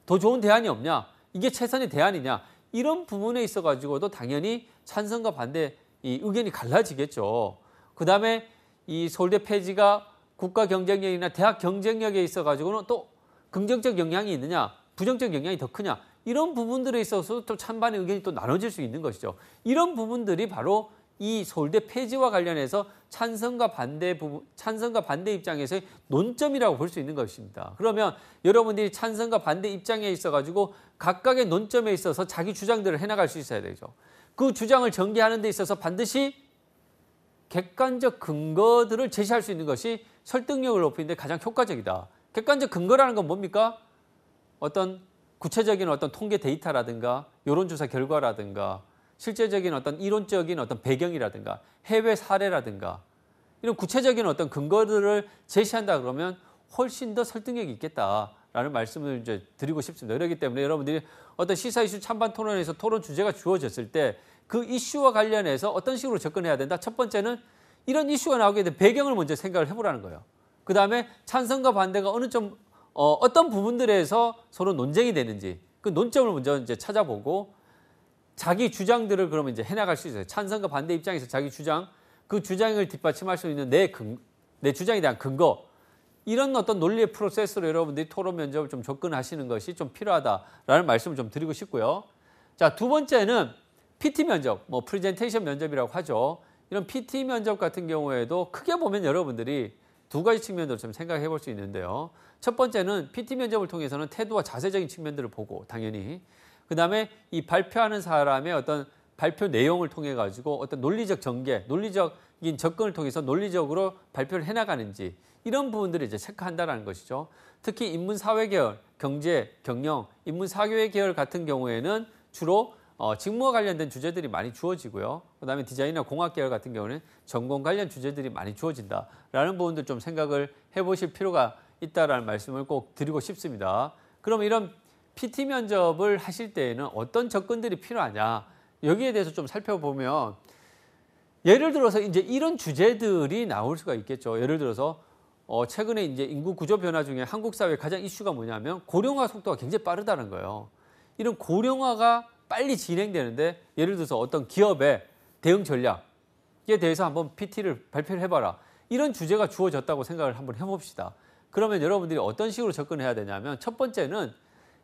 더 좋은 대안이 없냐, 이게 최선의 대안이냐, 이런 부분에 있어 가지고도 당연히 찬성과 반대 이 의견이 갈라지겠죠. 그 다음에 이 서울대 폐지가 국가 경쟁력이나 대학 경쟁력에 있어 가지고는 또 긍정적 영향이 있느냐, 부정적 영향이 더 크냐, 이런 부분들에 있어서 또 찬반의 의견이 또 나눠질 수 있는 것이죠. 이런 부분들이 바로 이 서울대 폐지와 관련해서 찬성과 반대 입장에서의 논점이라고 볼 수 있는 것입니다. 그러면 여러분들이 찬성과 반대 입장에 있어 가지고 각각의 논점에 있어서 자기 주장들을 해나갈 수 있어야 되죠. 그 주장을 전개하는 데 있어서 반드시 객관적 근거들을 제시할 수 있는 것이 설득력을 높이는 데 가장 효과적이다. 객관적 근거라는 건 뭡니까? 어떤 구체적인 어떤 통계 데이터라든가 여론조사 결과라든가 실제적인 어떤 이론적인 어떤 배경이라든가 해외 사례라든가 이런 구체적인 어떤 근거들을 제시한다 그러면 훨씬 더 설득력이 있겠다라는 말씀을 이제 드리고 싶습니다. 그렇기 때문에 여러분들이 어떤 시사 이슈 찬반 토론에서 토론 주제가 주어졌을 때 그 이슈와 관련해서 어떤 식으로 접근해야 된다. 첫 번째는 이런 이슈가 나오게 된 배경을 먼저 생각을 해보라는 거예요. 그 다음에 찬성과 반대가 어떤 부분들에서 서로 논쟁이 되는지 그 논점을 먼저 이제 찾아보고 자기 주장들을 그러면 이제 해나갈 수 있어요. 찬성과 반대 입장에서 자기 주장, 그 주장을 뒷받침할 수 있는 내 주장에 대한 근거, 이런 어떤 논리의 프로세스로 여러분들이 토론 면접을 좀 접근하시는 것이 좀 필요하다라는 말씀을 좀 드리고 싶고요. 자, 두 번째는 PT 면접, 프레젠테이션 면접이라고 하죠. 이런 PT 면접 같은 경우에도 크게 보면 여러분들이 두 가지 측면으로 좀 생각해 볼 수 있는데요. 첫 번째는 PT 면접을 통해서는 태도와 자세적인 측면들을 보고 당연히 그 다음에 이 발표하는 사람의 어떤 발표 내용을 통해 가지고 어떤 논리적 전개, 논리적인 접근을 통해서 논리적으로 발표를 해나가는지 이런 부분들을 이제 체크한다는 것이죠. 특히 인문사회 계열, 경제, 경영, 인문사교회 계열 같은 경우에는 주로 직무와 관련된 주제들이 많이 주어지고요. 그다음에 디자인이나 공학 계열 같은 경우는 전공 관련 주제들이 많이 주어진다라는 부분들 좀 생각을 해보실 필요가 있다라는 말씀을 꼭 드리고 싶습니다. 그럼 이런 PT 면접을 하실 때에는 어떤 접근들이 필요하냐, 여기에 대해서 좀 살펴보면 예를 들어서 이제 이런 주제들이 나올 수가 있겠죠. 예를 들어서 최근에 이제 인구 구조 변화 중에 한국 사회의 가장 이슈가 뭐냐면 고령화 속도가 굉장히 빠르다는 거예요. 이런 고령화가 빨리 진행되는데 예를 들어서 어떤 기업의 대응 전략에 대해서 한번 PT를 발표를 해봐라. 이런 주제가 주어졌다고 생각을 한번 해봅시다. 그러면 여러분들이 어떤 식으로 접근해야 되냐면 첫 번째는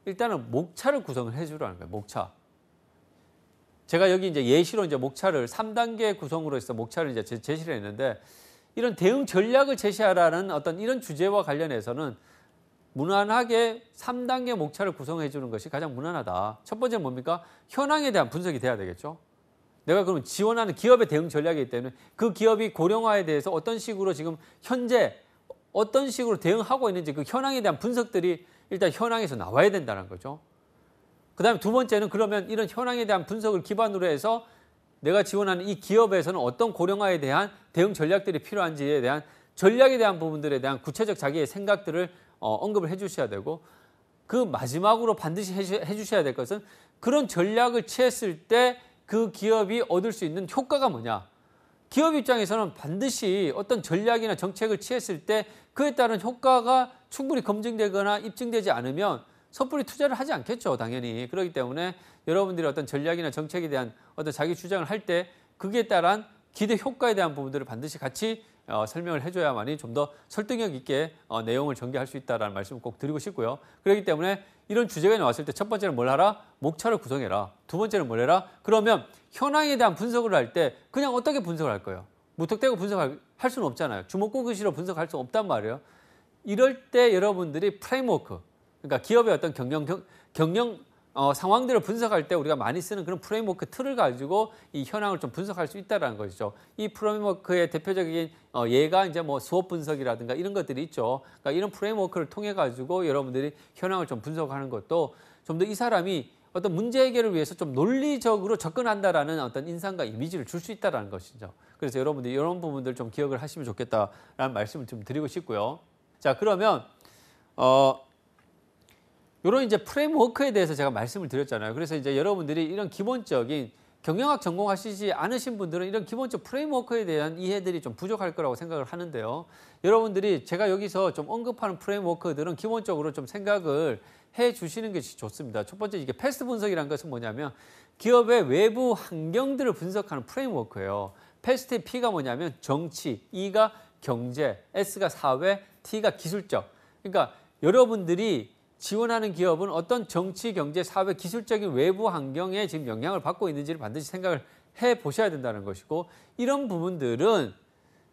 일단은 목차를 구성을 해주라는 거예요. 목차. 제가 여기 이제 예시로 이제 목차를 3단계 구성으로 해서 목차를 이제 제시를 했는데 이런 대응 전략을 제시하라는 어떤 이런 주제와 관련해서는 무난하게 3단계 목차를 구성해 주는 것이 가장 무난하다. 첫 번째는 뭡니까? 현황에 대한 분석이 돼야 되겠죠. 내가 그러면 지원하는 기업의 대응 전략이기 때문에 그 기업이 고령화에 대해서 어떤 식으로 지금 현재 어떤 식으로 대응하고 있는지 그 현황에 대한 분석들이 일단 현황에서 나와야 된다는 거죠. 그 다음에 두 번째는 그러면 이런 현황에 대한 분석을 기반으로 해서 내가 지원하는 이 기업에서는 어떤 고령화에 대한 대응 전략들이 필요한지에 대한 전략에 대한 부분들에 대한 구체적 자기의 생각들을 언급을 해 주셔야 되고 그 마지막으로 반드시 해 주셔야 될 것은 그런 전략을 취했을 때 그 기업이 얻을 수 있는 효과가 뭐냐. 기업 입장에서는 반드시 어떤 전략이나 정책을 취했을 때 그에 따른 효과가 충분히 검증되거나 입증되지 않으면 섣불리 투자를 하지 않겠죠, 당연히. 그렇기 때문에 여러분들이 어떤 전략이나 정책에 대한 어떤 자기 주장을 할 때 그에 따른 기대 효과에 대한 부분들을 반드시 같이 설명을 해줘야만이 좀 더 설득력 있게 내용을 전개할 수 있다는 말씀을 꼭 드리고 싶고요. 그렇기 때문에 이런 주제가 나왔을 때 첫 번째는 뭘 하라? 목차를 구성해라. 두 번째는 뭘 해라? 그러면 현황에 대한 분석을 할 때 그냥 어떻게 분석을 할 거예요? 무턱대고 분석할 수는 없잖아요. 주먹구구시로 분석할 수 없단 말이에요. 이럴 때 여러분들이 프레임워크, 그러니까 기업의 어떤 경영 상황들을 분석할 때 우리가 많이 쓰는 그런 프레임워크 틀을 가지고 이 현황을 좀 분석할 수 있다는 것이죠. 이 프레임워크의 대표적인 예가 이제 뭐 수업 분석이라든가 이런 것들이 있죠. 그러니까 이런 프레임워크를 통해 가지고 여러분들이 현황을 좀 분석하는 것도 좀 더 이 사람이 어떤 문제 해결을 위해서 좀 논리적으로 접근한다라는 어떤 인상과 이미지를 줄 수 있다는 것이죠. 그래서 여러분들이 이런 부분들 좀 기억을 하시면 좋겠다라는 말씀을 좀 드리고 싶고요. 자, 그러면 이런 이제 프레임워크에 대해서 제가 말씀을 드렸잖아요. 그래서 이제 여러분들이 이런 기본적인 경영학 전공하시지 않으신 분들은 이런 기본적 프레임워크에 대한 이해들이 좀 부족할 거라고 생각을 하는데요. 여러분들이 제가 여기서 좀 언급하는 프레임워크들은 기본적으로 좀 생각을 해 주시는 것이 좋습니다. 첫 번째, 이게 패스트 분석이라는 것은 뭐냐면 기업의 외부 환경들을 분석하는 프레임워크예요. 패스트의 P가 뭐냐면 정치, E가 경제, S가 사회, T가 기술적. 그러니까 여러분들이 지원하는 기업은 어떤 정치, 경제, 사회, 기술적인 외부 환경에 지금 영향을 받고 있는지를 반드시 생각을 해 보셔야 된다는 것이고, 이런 부분들은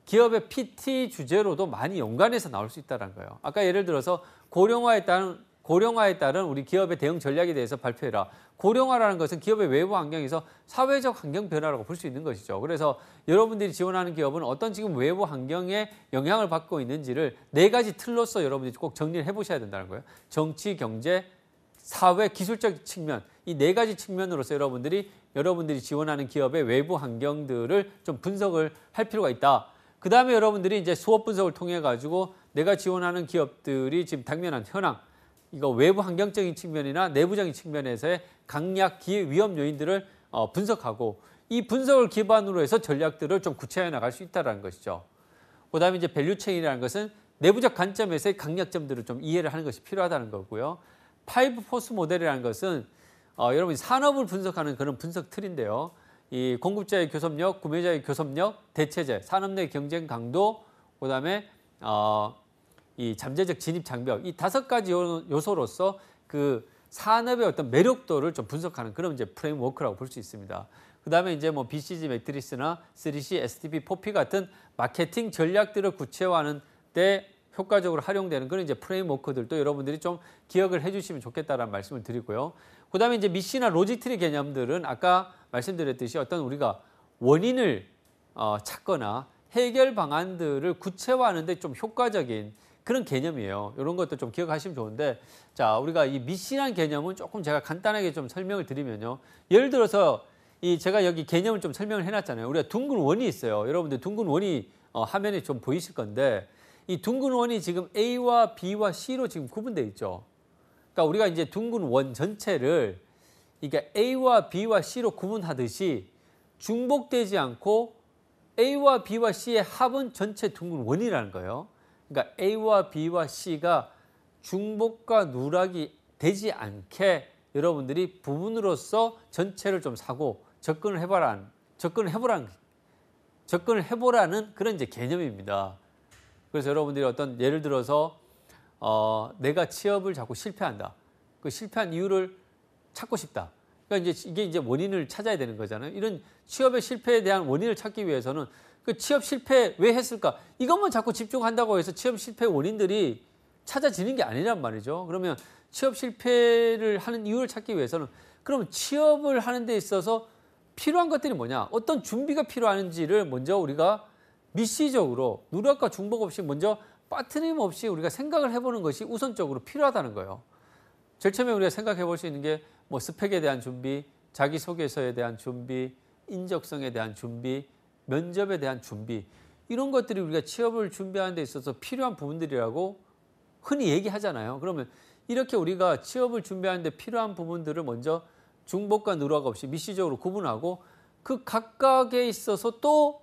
기업의 PT 주제로도 많이 연관해서 나올 수 있다는 거예요. 아까 예를 들어서 고령화에 따른 우리 기업의 대응 전략에 대해서 발표해라. 고령화라는 것은 기업의 외부 환경에서 사회적 환경 변화라고 볼 수 있는 것이죠. 그래서 여러분들이 지원하는 기업은 어떤 지금 외부 환경에 영향을 받고 있는지를 4가지 틀로서 여러분들이 꼭 정리를 해보셔야 된다는 거예요. 정치, 경제, 사회, 기술적 측면, 이 4가지 측면으로서 여러분들이 지원하는 기업의 외부 환경들을 좀 분석을 할 필요가 있다. 그 다음에 여러분들이 이제 수업 분석을 통해 가지고 내가 지원하는 기업들이 지금 당면한 현황, 이거 외부 환경적인 측면이나 내부적인 측면에서의 강약, 기회, 위험 요인들을 분석하고, 이 분석을 기반으로 해서 전략들을 좀 구체화해 나갈 수 있다는 것이죠. 그다음에 이제 밸류체인이라는 것은 내부적 관점에서의 강약점들을 좀 이해를 하는 것이 필요하다는 거고요. 5포스 모델이라는 것은 여러분이 산업을 분석하는 그런 분석 틀인데요. 이 공급자의 교섭력, 구매자의 교섭력, 대체제, 산업 내 경쟁 강도, 그다음에 이 잠재적 진입 장벽, 이 5가지 요소로서 그 산업의 어떤 매력도를 좀 분석하는 그런 이제 프레임워크라고 볼 수 있습니다. 그 다음에 이제 뭐 BCG 매트리스나 3C, SDP, 4P 같은 마케팅 전략들을 구체화하는 때 효과적으로 활용되는 그런 이제 프레임워크들도 여러분들이 좀 기억을 해주시면 좋겠다라는 말씀을 드리고요. 그 다음에 이제 미시나 로직트리 개념들은 아까 말씀드렸듯이 어떤 우리가 원인을 찾거나 해결 방안들을 구체화하는 데 좀 효과적인 그런 개념이에요. 이런 것도 좀 기억하시면 좋은데, 자, 우리가 이 미시라는 개념은 조금 제가 간단하게 좀 설명을 드리면요. 예를 들어서 제가 여기 개념을 좀 설명을 해놨잖아요. 우리가 둥근 원이 있어요. 여러분들 둥근 원이 화면에 좀 보이실 건데, 이 둥근 원이 지금 A와 B와 C로 지금 구분되어 있죠. 그러니까 우리가 이제 둥근 원 전체를 이게 A와 B와 C로 구분하듯이 중복되지 않고 A와 B와 C의 합은 전체 둥근 원이라는 거예요. 그러니까 A와 B와 C가 중복과 누락이 되지 않게 여러분들이 부분으로서 전체를 좀 사고 접근을 해보라는 그런 이제 개념입니다. 그래서 여러분들이 어떤 예를 들어서 내가 취업을 자꾸 실패한다. 그 실패한 이유를 찾고 싶다. 그러니까 이게 이제 원인을 찾아야 되는 거잖아요. 이런 취업의 실패에 대한 원인을 찾기 위해서는 그 취업 실패 왜 했을까? 이것만 자꾸 집중한다고 해서 취업 실패 원인들이 찾아지는 게 아니란 말이죠. 그러면 취업 실패를 하는 이유를 찾기 위해서는 그러면 취업을 하는 데 있어서 필요한 것들이 뭐냐? 어떤 준비가 필요한지를 먼저 우리가 미시적으로 누락과 중복 없이 먼저 빠트림 없이 우리가 생각을 해보는 것이 우선적으로 필요하다는 거예요. 제일 처음에 우리가 생각해 볼 수 있는 게 뭐 스펙에 대한 준비, 자기소개서에 대한 준비, 인적성에 대한 준비, 면접에 대한 준비, 이런 것들이 우리가 취업을 준비하는 데 있어서 필요한 부분들이라고 흔히 얘기하잖아요. 그러면 이렇게 우리가 취업을 준비하는 데 필요한 부분들을 먼저 중복과 누락 없이 미시적으로 구분하고 그 각각에 있어서 또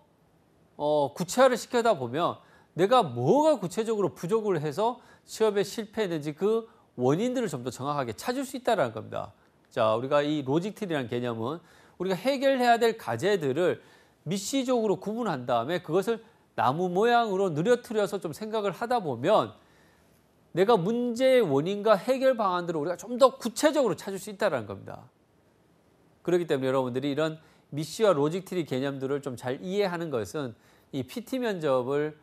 구체화를 시켜다 보면 내가 뭐가 구체적으로 부족을 해서 취업에 실패했는지 그 원인들을 좀 더 정확하게 찾을 수 있다는 겁니다. 자, 우리가 이 로직트리라는 개념은 우리가 해결해야 될 과제들을 미시적으로 구분한 다음에 그것을 나무 모양으로 늘어뜨려서 좀 생각을 하다 보면 내가 문제의 원인과 해결 방안들을 우리가 좀 더 구체적으로 찾을 수 있다는 겁니다. 그렇기 때문에 여러분들이 이런 미시와 로직트리 개념들을 좀 잘 이해하는 것은 이 PT 면접의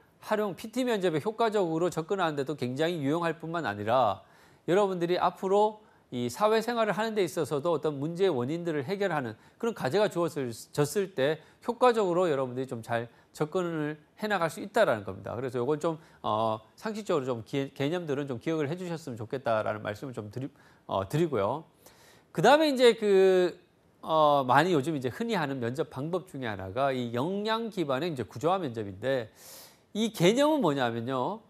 효과적으로 접근하는 데도 굉장히 유용할 뿐만 아니라 여러분들이 앞으로 이 사회생활을 하는 데 있어서도 어떤 문제의 원인들을 해결하는 그런 과제가 주어졌을 때 효과적으로 여러분들이 좀 잘 접근을 해나갈 수 있다는 겁니다. 그래서 이건 좀 상식적으로 좀 개념들은 좀 기억을 해주셨으면 좋겠다라는 말씀을 좀 드리고요. 그 다음에 이제 많이 요즘 이제 흔히 하는 면접 방법 중에 하나가 이 역량 기반의 이제 구조화 면접인데 이 개념은 뭐냐면요.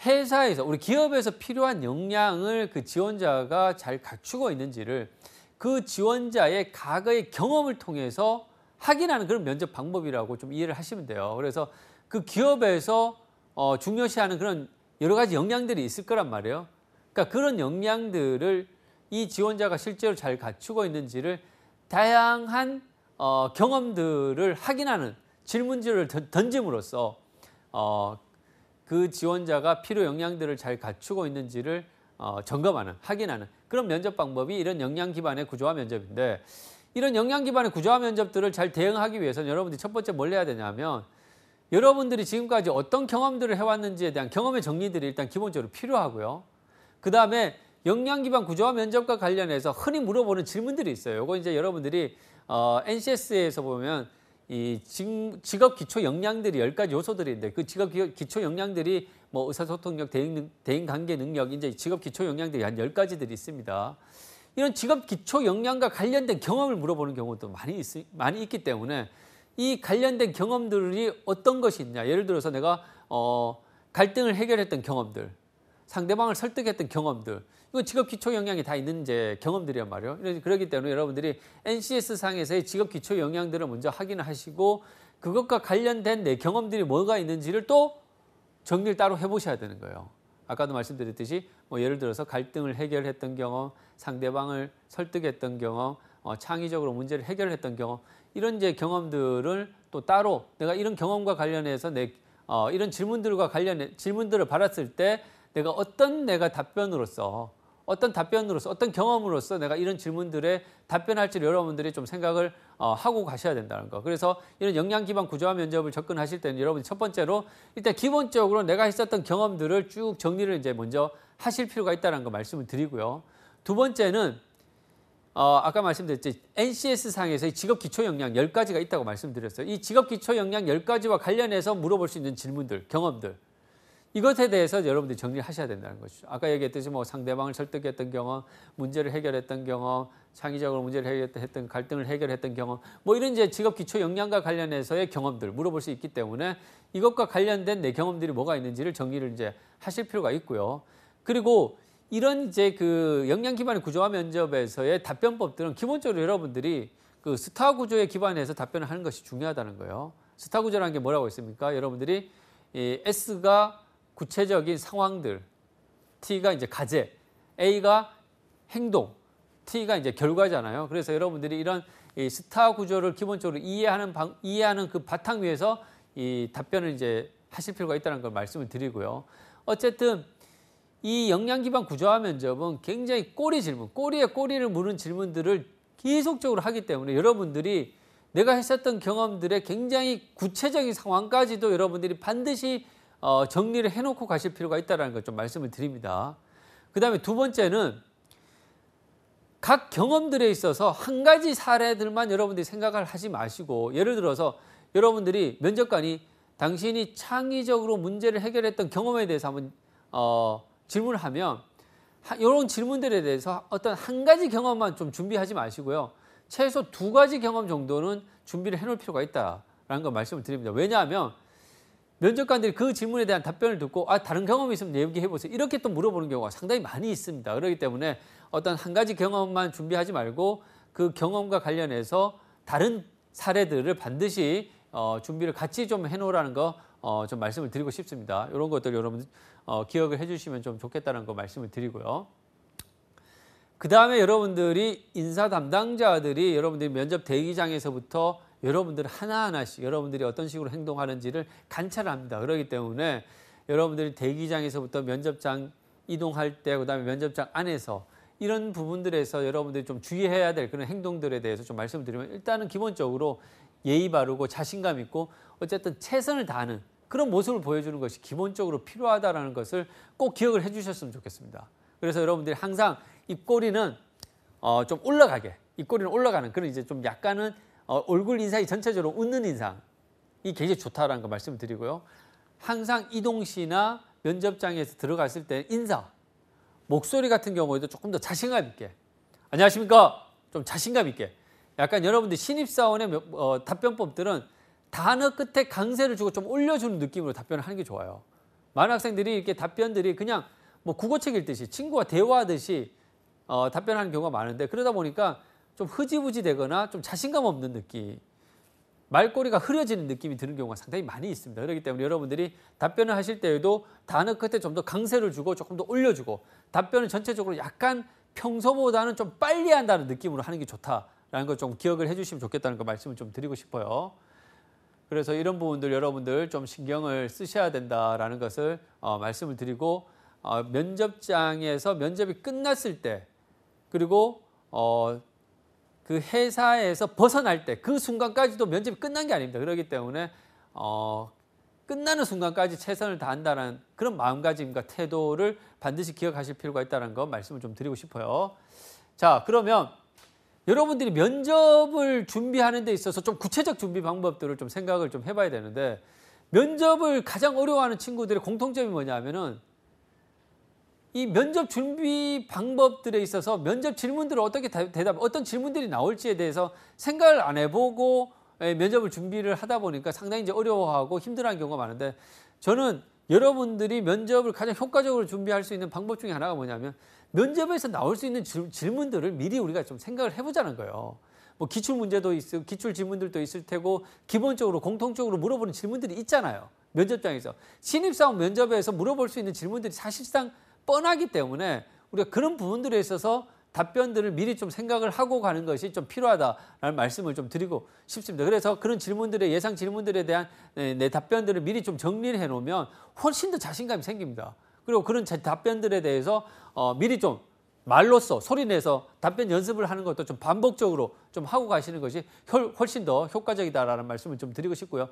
회사에서 우리 기업에서 필요한 역량을 그 지원자가 잘 갖추고 있는지를 그 지원자의 과거의 경험을 통해서 확인하는 그런 면접 방법이라고 좀 이해를 하시면 돼요. 그래서 그 기업에서 중요시하는 그런 여러 가지 역량들이 있을 거란 말이에요. 그러니까 그런 역량들을 이 지원자가 실제로 잘 갖추고 있는지를 다양한 경험들을 확인하는 질문지를 던짐으로써 그 지원자가 필요 역량들을 잘 갖추고 있는지를 점검하는, 확인하는 그런 면접 방법이 이런 역량 기반의 구조화 면접인데 이런 역량 기반의 구조화 면접들을 잘 대응하기 위해서는 여러분들이 첫 번째 뭘 해야 되냐면 여러분들이 지금까지 어떤 경험들을 해왔는지에 대한 경험의 정리들이 일단 기본적으로 필요하고요. 그 다음에 역량 기반 구조화 면접과 관련해서 흔히 물어보는 질문들이 있어요. 이거 이제 여러분들이 NCS에서 보면 이 직업 기초 역량들이 10가지 요소들이 있는데 그 직업 기초 역량들이 뭐 의사소통력, 대인 관계 능력, 이제 직업 기초 역량들이 한 10가지들이 있습니다. 이런 직업 기초 역량과 관련된 경험을 물어보는 경우도 많이 있기 때문에 이 관련된 경험들이 어떤 것이 있냐. 예를 들어서 내가 갈등을 해결했던 경험들, 상대방을 설득했던 경험들, 이거 직업 기초 역량이 다 있는 이제 경험들이란 말이에요. 그렇기 때문에 여러분들이 NCS 상에서의 직업 기초 역량들을 먼저 확인을 하시고 그것과 관련된 내 경험들이 뭐가 있는지를 또 정리를 따로 해보셔야 되는 거예요. 아까도 말씀드렸듯이 뭐 예를 들어서 갈등을 해결했던 경험, 상대방을 설득했던 경험, 창의적으로 문제를 해결했던 경험, 이런 이제 경험들을 또 따로 내가 이런 경험과 관련해서 이런 질문들을 받았을 때 내가 어떤 경험으로서 내가 이런 질문들에 답변할지를 여러분들이 좀 생각을 하고 가셔야 된다는 거. 그래서 이런 역량 기반 구조화 면접을 접근하실 때는 여러분이 첫 번째로 일단 기본적으로 내가 했었던 경험들을 쭉 정리를 이제 먼저 하실 필요가 있다는 거 말씀을 드리고요. 두 번째는 아까 말씀드렸죠. NCS 상에서 직업 기초 역량 10가지가 있다고 말씀드렸어요. 이 직업 기초 역량 10가지와 관련해서 물어볼 수 있는 질문들, 경험들. 이것에 대해서 여러분들이 정리를 하셔야 된다는 것이죠. 아까 얘기했듯이 뭐 상대방을 설득했던 경험, 문제를 해결했던 경험, 창의적으로 문제를 해결했던 갈등을 해결했던 경험, 뭐 이런 이제 직업 기초 역량과 관련해서의 경험들 물어볼 수 있기 때문에 이것과 관련된 내 경험들이 뭐가 있는지를 정리를 이제 하실 필요가 있고요. 그리고 이런 이제 그 역량 기반의 구조화 면접에서의 답변법들은 기본적으로 여러분들이 그 스타 구조에 기반해서 답변을 하는 것이 중요하다는 거예요. 스타 구조라는 게 뭐라고 있습니까? 여러분들이 이 S가 구체적인 상황들, T가 이제 과제, A가 행동, T가 이제 결과잖아요. 그래서 여러분들이 이런 이 스타 구조를 기본적으로 이해하는 그 바탕 위에서 이 답변을 이제 하실 필요가 있다는 걸 말씀을 드리고요. 어쨌든 이 역량 기반 구조화 면접은 굉장히 꼬리에 꼬리를 무는 질문들을 계속적으로 하기 때문에 여러분들이 내가 했었던 경험들의 굉장히 구체적인 상황까지도 여러분들이 반드시 정리를 해놓고 가실 필요가 있다는 걸 좀 말씀을 드립니다. 그 다음에 두 번째는 각 경험들에 있어서 한 가지 사례들만 여러분들이 생각을 하지 마시고 예를 들어서 여러분들이 면접관이 당신이 창의적으로 문제를 해결했던 경험에 대해서 한번 질문을 하면 이런 질문들에 대해서 어떤 한 가지 경험만 좀 준비하지 마시고요. 최소 2가지 경험 정도는 준비를 해놓을 필요가 있다라는 걸 말씀을 드립니다. 왜냐하면 면접관들이 그 질문에 대한 답변을 듣고 다른 경험이 있으면 얘기해 보세요. 이렇게 또 물어보는 경우가 상당히 많이 있습니다. 그렇기 때문에 어떤 한 가지 경험만 준비하지 말고 그 경험과 관련해서 다른 사례들을 반드시 준비를 같이 좀 해놓으라는 거 좀 말씀을 드리고 싶습니다. 이런 것들 여러분 기억을 해주시면 좀 좋겠다는 거 말씀을 드리고요. 그 다음에 여러분들이 인사 담당자들이 여러분들이 면접 대기장에서부터 여러분들 하나하나씩 여러분들이 어떤 식으로 행동하는지를 관찰합니다. 그렇기 때문에 여러분들이 대기장에서부터 면접장 이동할 때, 그 다음에 면접장 안에서 이런 부분들에서 여러분들이 좀 주의해야 될 그런 행동들에 대해서 좀 말씀을 드리면, 일단은 기본적으로 예의 바르고 자신감 있고 어쨌든 최선을 다하는 그런 모습을 보여주는 것이 기본적으로 필요하다는 것을 꼭 기억을 해 주셨으면 좋겠습니다. 그래서 여러분들이 항상 입꼬리는 좀 올라가게, 입꼬리는 올라가는 그런 이제 좀 약간은 얼굴 인상이 전체적으로 웃는 인상이 굉장히 좋다라는 거 말씀을 드리고요. 항상 이동시나 면접장에서 들어갔을 때 인사, 목소리 같은 경우에도 조금 더 자신감 있게, 안녕하십니까? 좀 자신감 있게. 약간 여러분들 신입사원의 답변법들은 단어 끝에 강세를 주고 좀 올려주는 느낌으로 답변을 하는 게 좋아요. 많은 학생들이 이렇게 답변들이 그냥 뭐 국어책 읽듯이 친구와 대화하듯이 답변하는 경우가 많은데, 그러다 보니까 좀 흐지부지 되거나 좀 자신감 없는 느낌, 말꼬리가 흐려지는 느낌이 드는 경우가 상당히 많이 있습니다. 그렇기 때문에 여러분들이 답변을 하실 때에도 단어 끝에 좀 더 강세를 주고 조금 더 올려주고 답변을 전체적으로 약간 평소보다는 좀 빨리 한다는 느낌으로 하는 게 좋다라는 걸 좀 기억을 해주시면 좋겠다는 거 말씀을 좀 드리고 싶어요. 그래서 이런 부분들 여러분들 좀 신경을 쓰셔야 된다라는 것을 말씀을 드리고, 면접장에서 면접이 끝났을 때, 그리고 그 회사에서 벗어날 때 그 순간까지도 면접이 끝난 게 아닙니다. 그렇기 때문에 끝나는 순간까지 최선을 다한다는 그런 마음가짐과 태도를 반드시 기억하실 필요가 있다는 거 말씀을 좀 드리고 싶어요. 자, 그러면 여러분들이 면접을 준비하는 데 있어서 좀 구체적 준비 방법들을 좀 생각을 좀 해봐야 되는데, 면접을 가장 어려워하는 친구들의 공통점이 뭐냐면은 이 면접 준비 방법들에 있어서 면접 질문들을 어떻게 어떤 질문들이 나올지에 대해서 생각을 안 해보고 면접을 준비를 하다 보니까 상당히 이제 어려워하고 힘들어하는 경우가 많은데, 저는 여러분들이 면접을 가장 효과적으로 준비할 수 있는 방법 중에 하나가 뭐냐면, 면접에서 나올 수 있는 질문들을 미리 우리가 좀 생각을 해보자는 거예요. 뭐 기출 문제도 있고 기출 질문들도 있을 테고 기본적으로 공통적으로 물어보는 질문들이 있잖아요. 면접장에서 신입사원 면접에서 물어볼 수 있는 질문들이 사실상 뻔하기 때문에 우리가 그런 부분들에 있어서 답변들을 미리 좀 생각을 하고 가는 것이 좀 필요하다라는 말씀을 좀 드리고 싶습니다. 그래서 그런 질문들의 예상 질문들에 대한 내 답변들을 미리 좀 정리를 해놓으면 훨씬 더 자신감이 생깁니다. 그리고 그런 답변들에 대해서 미리 좀 말로써 소리내서 답변 연습을 하는 것도 좀 반복적으로 좀 하고 가시는 것이 훨씬 더 효과적이다라는 말씀을 좀 드리고 싶고요.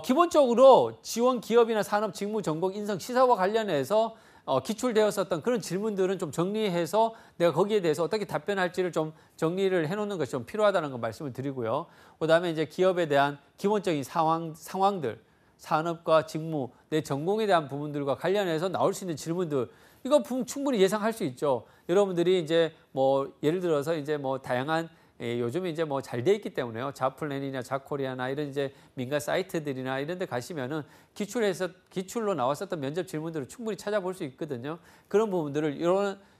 기본적으로 지원 기업이나 산업 직무 전공 인성 시사와 관련해서 기출되었었던 그런 질문들은 좀 정리해서 내가 거기에 대해서 어떻게 답변할지를 좀 정리를 해놓는 것이 좀 필요하다는 거 말씀을 드리고요. 그다음에 이제 기업에 대한 기본적인 상황들, 산업과 직무, 내 전공에 대한 부분들과 관련해서 나올 수 있는 질문들, 이거 충분히 예상할 수 있죠. 여러분들이 이제 뭐 예를 들어서 이제 뭐 다양한 요즘에 이제 뭐 잘 돼 있기 때문에요. 자플랜이나 자코리아나 이런 이제 민간 사이트들이나 이런 데 가시면은 기출로 나왔었던 면접 질문들을 충분히 찾아볼 수 있거든요. 그런 부분들을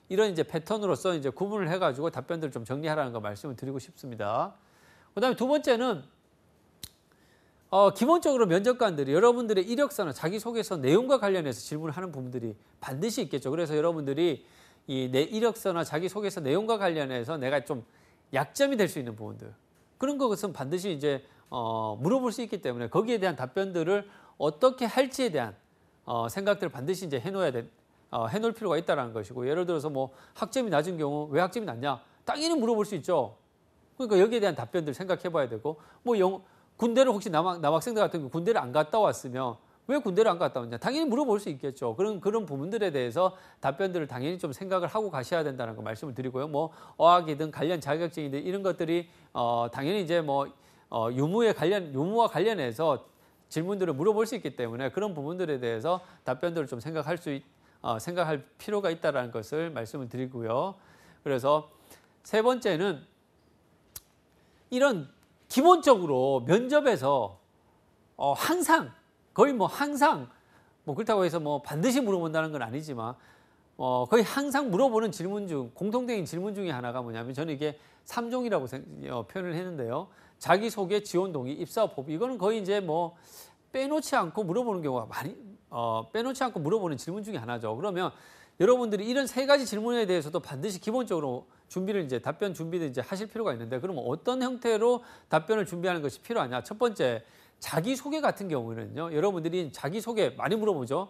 이런 이제 패턴으로서 이제 구분을 해가지고 답변들을 좀 정리하라는 거 말씀을 드리고 싶습니다. 그다음에 두 번째는 기본적으로 면접관들이 여러분들의 이력서나 자기소개서 내용과 관련해서 질문을 하는 부분들이 반드시 있겠죠. 그래서 여러분들이 이 내 이력서나 자기소개서 내용과 관련해서 내가 좀 약점이 될 수 있는 부분들, 그런 것은 반드시 이제 물어볼 수 있기 때문에 거기에 대한 답변들을 어떻게 할지에 대한 생각들을 반드시 이제 해놓을 필요가 있다는 것이고, 예를 들어서 뭐 학점이 낮은 경우 왜 학점이 낮냐? 당연히 물어볼 수 있죠. 그러니까 여기에 대한 답변들 생각해 봐야 되고, 뭐 군대를 혹시 남학생들 같은 경우 군대를 안 갔다 왔으면 왜 군대를 안 갔다 왔냐? 당연히 물어볼 수 있겠죠. 그런 부분들에 대해서 답변들을 당연히 좀 생각을 하고 가셔야 된다는 거 말씀을 드리고요. 뭐 어학이든 관련 자격증이든 이런 것들이 당연히 이제 뭐 유무와 관련해서 질문들을 물어볼 수 있기 때문에 그런 부분들에 대해서 답변들을 좀 생각할 필요가 있다는 것을 말씀을 드리고요. 그래서 세 번째는 이런 기본적으로 면접에서 항상 그렇다고 해서 뭐 반드시 물어본다는 건 아니지만 거의 항상 물어보는 질문 중 공통적인 질문 중에 하나가 뭐냐면, 저는 이게 3종이라고 표현을 했는데요. 자기소개, 지원 동의, 입사 포부 이거는 거의 이제 뭐 빼놓지 않고 물어보는 경우가 빼놓지 않고 물어보는 질문 중에 하나죠. 그러면 여러분들이 이런 세 가지 질문에 대해서도 반드시 기본적으로 준비를 이제 답변 준비를 이제 하실 필요가 있는데 그러면 어떤 형태로 답변을 준비하는 것이 필요하냐? 첫 번째, 자기소개 같은 경우는요. 여러분들이 자기소개 많이 물어보죠.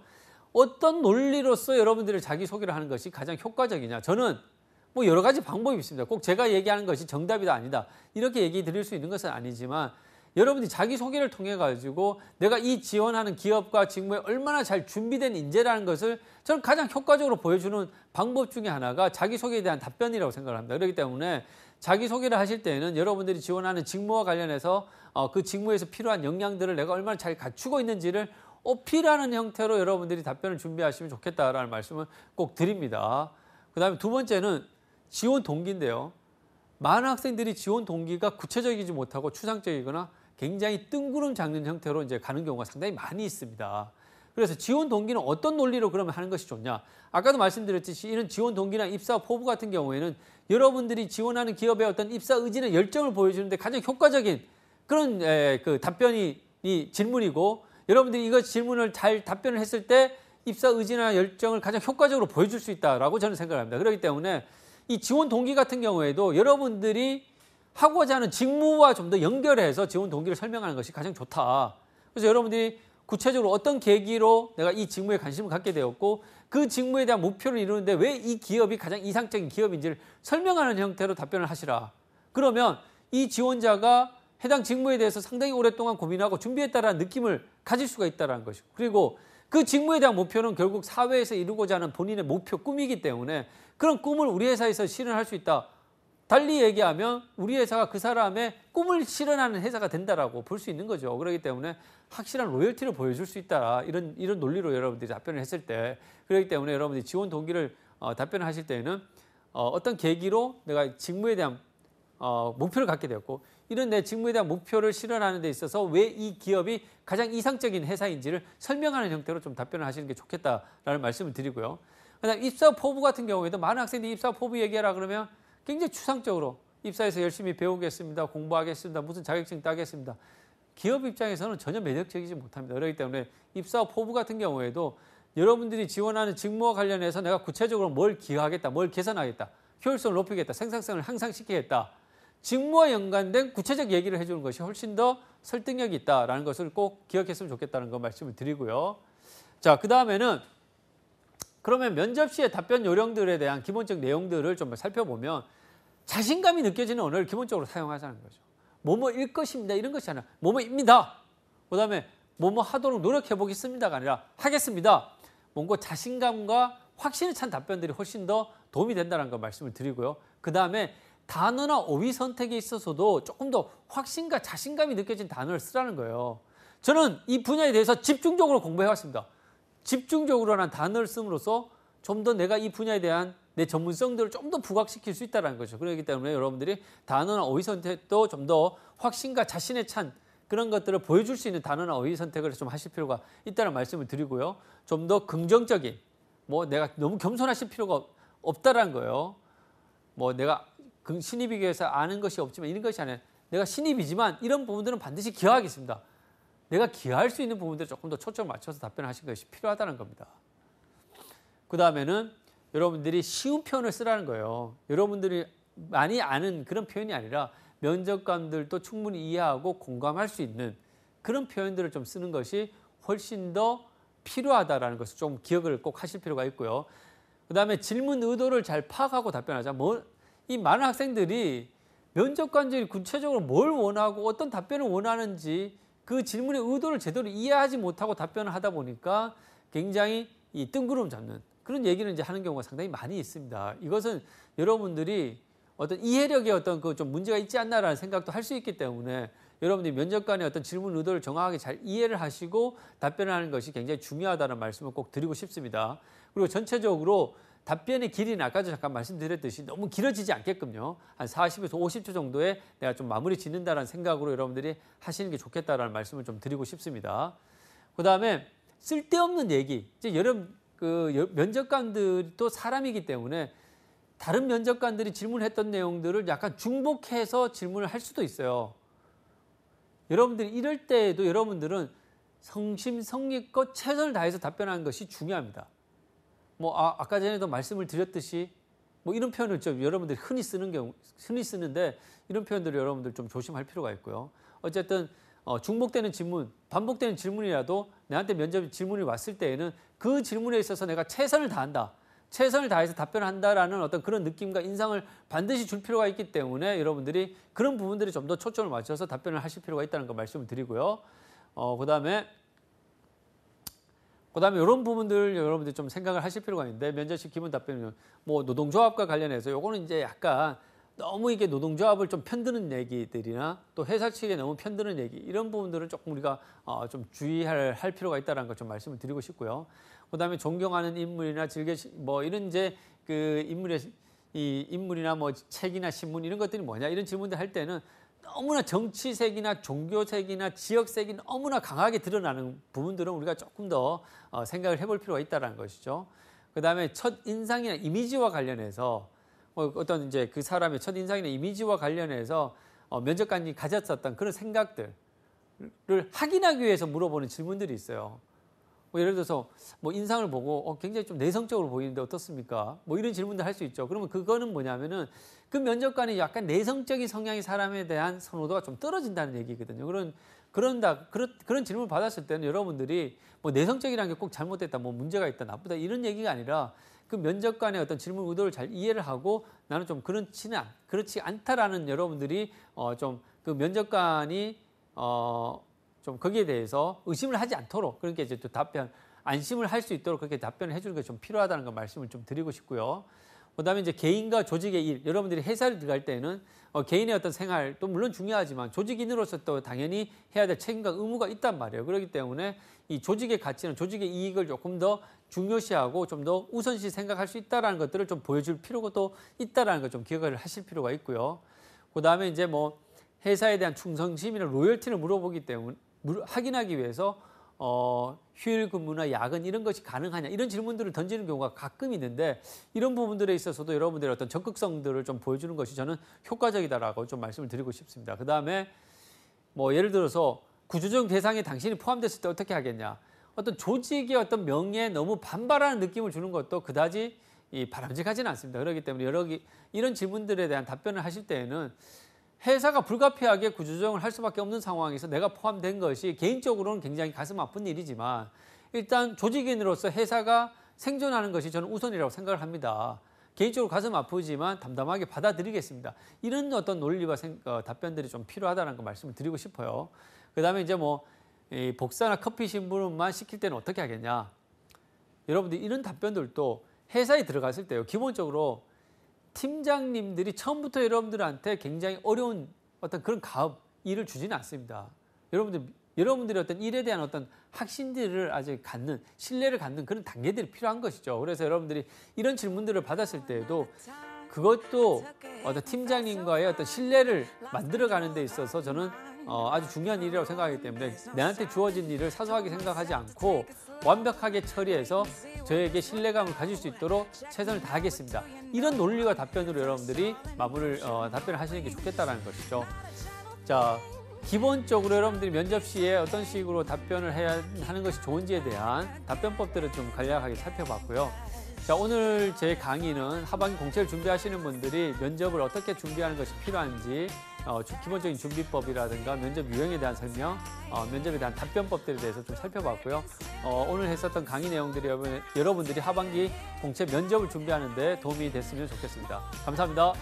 어떤 논리로서 여러분들이 자기소개를 하는 것이 가장 효과적이냐? 저는 뭐 여러 가지 방법이 있습니다. 꼭 제가 얘기하는 것이 정답이다 아니다. 이렇게 얘기 드릴 수 있는 것은 아니지만 여러분들이 자기소개를 통해 가지고 내가 이 지원하는 기업과 직무에 얼마나 잘 준비된 인재라는 것을 저는 가장 효과적으로 보여주는 방법 중에 하나가 자기소개에 대한 답변이라고 생각을 합니다. 그렇기 때문에 자기소개를 하실 때에는 여러분들이 지원하는 직무와 관련해서 그 직무에서 필요한 역량들을 내가 얼마나 잘 갖추고 있는지를 어필하는 형태로 여러분들이 답변을 준비하시면 좋겠다라는 말씀을 꼭 드립니다. 그다음에 두 번째는 지원 동기인데요. 많은 학생들이 지원 동기가 구체적이지 못하고 추상적이거나 굉장히 뜬구름 잡는 형태로 이제 가는 경우가 상당히 많이 있습니다. 그래서 지원 동기는 어떤 논리로 그러면 하는 것이 좋냐? 아까도 말씀드렸듯이 이런 지원 동기나 입사 포부 같은 경우에는 여러분들이 지원하는 기업의 어떤 입사 의지나 열정을 보여주는데 가장 효과적인 그런 그 답변이 질문이고 여러분들이 이거 질문을 잘 답변을 했을 때 입사 의지나 열정을 가장 효과적으로 보여줄 수 있다라고 저는 생각을 합니다. 그렇기 때문에 이 지원 동기 같은 경우에도 여러분들이 하고자 하는 직무와 좀 더 연결해서 지원 동기를 설명하는 것이 가장 좋다. 그래서 여러분들이 구체적으로 어떤 계기로 내가 이 직무에 관심을 갖게 되었고 그 직무에 대한 목표를 이루는데 왜 이 기업이 가장 이상적인 기업인지를 설명하는 형태로 답변을 하시라. 그러면 이 지원자가 해당 직무에 대해서 상당히 오랫동안 고민하고 준비했다라는 느낌을 가질 수가 있다는 것이고 그리고 그 직무에 대한 목표는 결국 사회에서 이루고자 하는 본인의 목표, 꿈이기 때문에 그런 꿈을 우리 회사에서 실현할 수 있다. 달리 얘기하면 우리 회사가 그 사람의 꿈을 실현하는 회사가 된다라고 볼 수 있는 거죠. 그렇기 때문에 확실한 로열티를 보여줄 수 있다. 이런 논리로 여러분들이 답변을 했을 때 그렇기 때문에 여러분들이 지원 동기를 답변을 하실 때에는 어떤 계기로 내가 직무에 대한 목표를 갖게 되었고 이런 내 직무에 대한 목표를 실현하는 데 있어서 왜 이 기업이 가장 이상적인 회사인지를 설명하는 형태로 좀 답변을 하시는 게 좋겠다라는 말씀을 드리고요. 그다음 입사 포부 같은 경우에도 많은 학생들이 입사 포부 얘기하라 그러면 굉장히 추상적으로 입사해서 열심히 배우겠습니다. 공부하겠습니다. 무슨 자격증 따겠습니다. 기업 입장에서는 전혀 매력적이지 못합니다. 그렇기 때문에 입사 포부 같은 경우에도 여러분들이 지원하는 직무와 관련해서 내가 구체적으로 뭘 기여하겠다, 뭘 개선하겠다, 효율성을 높이겠다, 생산성을 향상시키겠다. 직무와 연관된 구체적 얘기를 해주는 것이 훨씬 더 설득력이 있다라는 것을 꼭 기억했으면 좋겠다는 거 말씀을 드리고요. 자, 그 다음에는 그러면 면접 시에 답변 요령들에 대한 기본적 내용들을 좀 살펴보면 자신감이 느껴지는 언어를 기본적으로 사용하자는 거죠. 뭐뭐일 것입니다. 이런 것이 아니라 뭐뭐입니다. 그 다음에 뭐뭐 하도록 노력해 보겠습니다가 아니라 하겠습니다. 뭔가 자신감과 확신에 찬 답변들이 훨씬 더 도움이 된다는 거 말씀을 드리고요. 그 다음에 단어나 어휘 선택에 있어서도 조금 더 확신과 자신감이 느껴진 단어를 쓰라는 거예요. 저는 이 분야에 대해서 집중적으로 공부해왔습니다. 집중적으로라는 단어를 씀으로써 좀 더 내가 이 분야에 대한 내 전문성들을 좀 더 부각시킬 수 있다는 거죠. 그렇기 때문에 여러분들이 단어나 어휘 선택도 좀 더 확신과 자신에 찬 그런 것들을 보여줄 수 있는 단어나 어휘 선택을 좀 하실 필요가 있다는 말씀을 드리고요. 좀 더 긍정적인, 뭐 내가 너무 겸손하실 필요가 없다라는 거예요. 뭐 내가 신입이기 위해서 아는 것이 없지만 이런 것이 아니라 내가 신입이지만 이런 부분들은 반드시 기여하겠습니다. 내가 기여할 수 있는 부분들을 조금 더 초점을 맞춰서 답변하시는 것이 필요하다는 겁니다. 그 다음에는 여러분들이 쉬운 표현을 쓰라는 거예요. 여러분들이 많이 아는 그런 표현이 아니라 면접관들도 충분히 이해하고 공감할 수 있는 그런 표현들을 좀 쓰는 것이 훨씬 더 필요하다는 것을 좀 기억을 꼭 하실 필요가 있고요. 그 다음에 질문 의도를 잘 파악하고 답변하자. 이 많은 학생들이 면접관들이 구체적으로 뭘 원하고 어떤 답변을 원하는지 그 질문의 의도를 제대로 이해하지 못하고 답변을 하다 보니까 굉장히 이 뜬구름 잡는 그런 얘기를 이제 하는 경우가 상당히 많이 있습니다. 이것은 여러분들이 어떤 이해력에 어떤 그 좀 문제가 있지 않나라는 생각도 할 수 있기 때문에 여러분들이 면접관의 어떤 질문 의도를 정확하게 잘 이해를 하시고 답변을 하는 것이 굉장히 중요하다는 말씀을 꼭 드리고 싶습니다. 그리고 전체적으로 답변의 길이는 아까도 잠깐 말씀드렸듯이 너무 길어지지 않게끔요. 한 40에서 50초 정도에 내가 좀 마무리 짓는다는 생각으로 여러분들이 하시는 게 좋겠다라는 말씀을 좀 드리고 싶습니다. 그 다음에 쓸데없는 얘기. 이제 면접관들도 사람이기 때문에 다른 면접관들이 질문했던 내용들을 약간 중복해서 질문을 할 수도 있어요. 여러분들이 이럴 때에도 여러분들은 성심성의껏 최선을 다해서 답변하는 것이 중요합니다. 아까 전에도 말씀을 드렸듯이 이런 표현을 좀 여러분들이 흔히 쓰는데 이런 표현들을 여러분들 좀 조심할 필요가 있고요. 어쨌든 중복되는 질문, 반복되는 질문이라도 나한테 면접 질문이 왔을 때에는 그 질문에 있어서 내가 최선을 다한다. 최선을 다해서 답변한다라는 어떤 그런 느낌과 인상을 반드시 줄 필요가 있기 때문에 여러분들이 그런 부분들이 좀 더 초점을 맞춰서 답변을 하실 필요가 있다는 거 말씀을 드리고요. 그다음에 이런 부분들 여러분들이 좀 생각을 하실 필요가 있는데 면접식 기본 답변은 노동조합과 관련해서 요거는 이제 약간 너무 이게 노동조합을 좀 편드는 얘기들이나 또 회사 측에 너무 편드는 얘기 이런 부분들은 조금 우리가 좀 주의할 필요가 있다는 걸 좀 말씀을 드리고 싶고요. 그다음에 존경하는 인물이나 이런 이제 그 인물이나 책이나 신문 이런 것들이 뭐냐 이런 질문들 할 때는 너무나 정치색이나 종교색이나 지역색이 너무나 강하게 드러나는 부분들은 우리가 조금 더 생각을 해볼 필요가 있다는 것이죠. 그다음에 첫 인상이나 이미지와 관련해서 어떤 이제 그 사람의 첫 인상이나 이미지와 관련해서 면접관이 가졌었던 그런 생각들을 확인하기 위해서 물어보는 질문들이 있어요. 예를 들어서 인상을 보고 굉장히 좀 내성적으로 보이는데 어떻습니까? 이런 질문들 할 수 있죠. 그러면 그거는 뭐냐면은 그 면접관이 약간 내성적인 성향의 사람에 대한 선호도가 좀 떨어진다는 얘기거든요. 그런 질문을 받았을 때는 여러분들이 내성적이라는 게 꼭 잘못됐다, 문제가 있다, 나쁘다 이런 얘기가 아니라 그 면접관의 어떤 질문 의도를 잘 이해를 하고 나는 좀 그렇지 않다라는 여러분들이 좀 그 면접관이 좀 거기에 대해서 의심을 하지 않도록 그렇게 이제 또 안심을 할 수 있도록 그렇게 답변을 해주는 게 좀 필요하다는 걸 말씀을 좀 드리고 싶고요. 그다음에 이제 개인과 조직의 일, 여러분들이 회사를 들어갈 때는 개인의 어떤 생활도 물론 중요하지만 조직인으로서 또 당연히 해야 될 책임과 의무가 있단 말이에요. 그렇기 때문에 이 조직의 가치는 조직의 이익을 조금 더 중요시하고 좀 더 우선시 생각할 수 있다는 것들을 좀 보여줄 필요가 또 있다는 걸 좀 기억을 하실 필요가 있고요. 그다음에 이제 회사에 대한 충성심이나 로열티를 물어보기 때문에 확인하기 위해서 휴일 근무나 야근 이런 것이 가능하냐 이런 질문들을 던지는 경우가 가끔 있는데 이런 부분들에 있어서도 여러분들의 어떤 적극성들을 좀 보여주는 것이 저는 효과적이다라고 좀 말씀을 드리고 싶습니다. 그다음에 예를 들어서 구조조정 대상에 당신이 포함됐을 때 어떻게 하겠냐. 어떤 조직의 어떤 명예에 너무 반발하는 느낌을 주는 것도 그다지 바람직하지는 않습니다. 그렇기 때문에 이런 질문들에 대한 답변을 하실 때에는 회사가 불가피하게 구조조정을 할 수밖에 없는 상황에서 내가 포함된 것이 개인적으로는 굉장히 가슴 아픈 일이지만 일단 조직인으로서 회사가 생존하는 것이 저는 우선이라고 생각을 합니다. 개인적으로 가슴 아프지만 담담하게 받아들이겠습니다. 이런 어떤 논리와 답변들이 좀 필요하다는 거 말씀을 드리고 싶어요. 그다음에 이제 이 복사나 커피 신문만 시킬 때는 어떻게 하겠냐. 여러분들 이런 답변들도 회사에 들어갔을 때요. 기본적으로 팀장님들이 처음부터 여러분들한테 굉장히 어려운 어떤 그런 일을 주지는 않습니다. 여러분들이 어떤 일에 대한 어떤 확신들을 아직 신뢰를 갖는 그런 단계들이 필요한 것이죠. 그래서 여러분들이 이런 질문들을 받았을 때에도 그것도 어떤 팀장님과의 어떤 신뢰를 만들어가는 데 있어서 저는 아주 중요한 일이라고 생각하기 때문에 내한테 주어진 일을 사소하게 생각하지 않고 완벽하게 처리해서 저에게 신뢰감을 가질 수 있도록 최선을 다하겠습니다. 이런 논리와 답변으로 여러분들이 답변을 하시는 게 좋겠다라는 것이죠. 자, 기본적으로 여러분들이 면접 시에 어떤 식으로 답변을 해야 하는 것이 좋은지에 대한 답변법들을 좀 간략하게 살펴봤고요. 자, 오늘 제 강의는 하반기 공채를 준비하시는 분들이 면접을 어떻게 준비하는 것이 필요한지 기본적인 준비법이라든가 면접 유형에 대한 설명, 면접에 대한 답변법들에 대해서 좀 살펴봤고요. 오늘 했었던 강의 내용들이 여러분들이 하반기 공채 면접을 준비하는 데 도움이 됐으면 좋겠습니다. 감사합니다.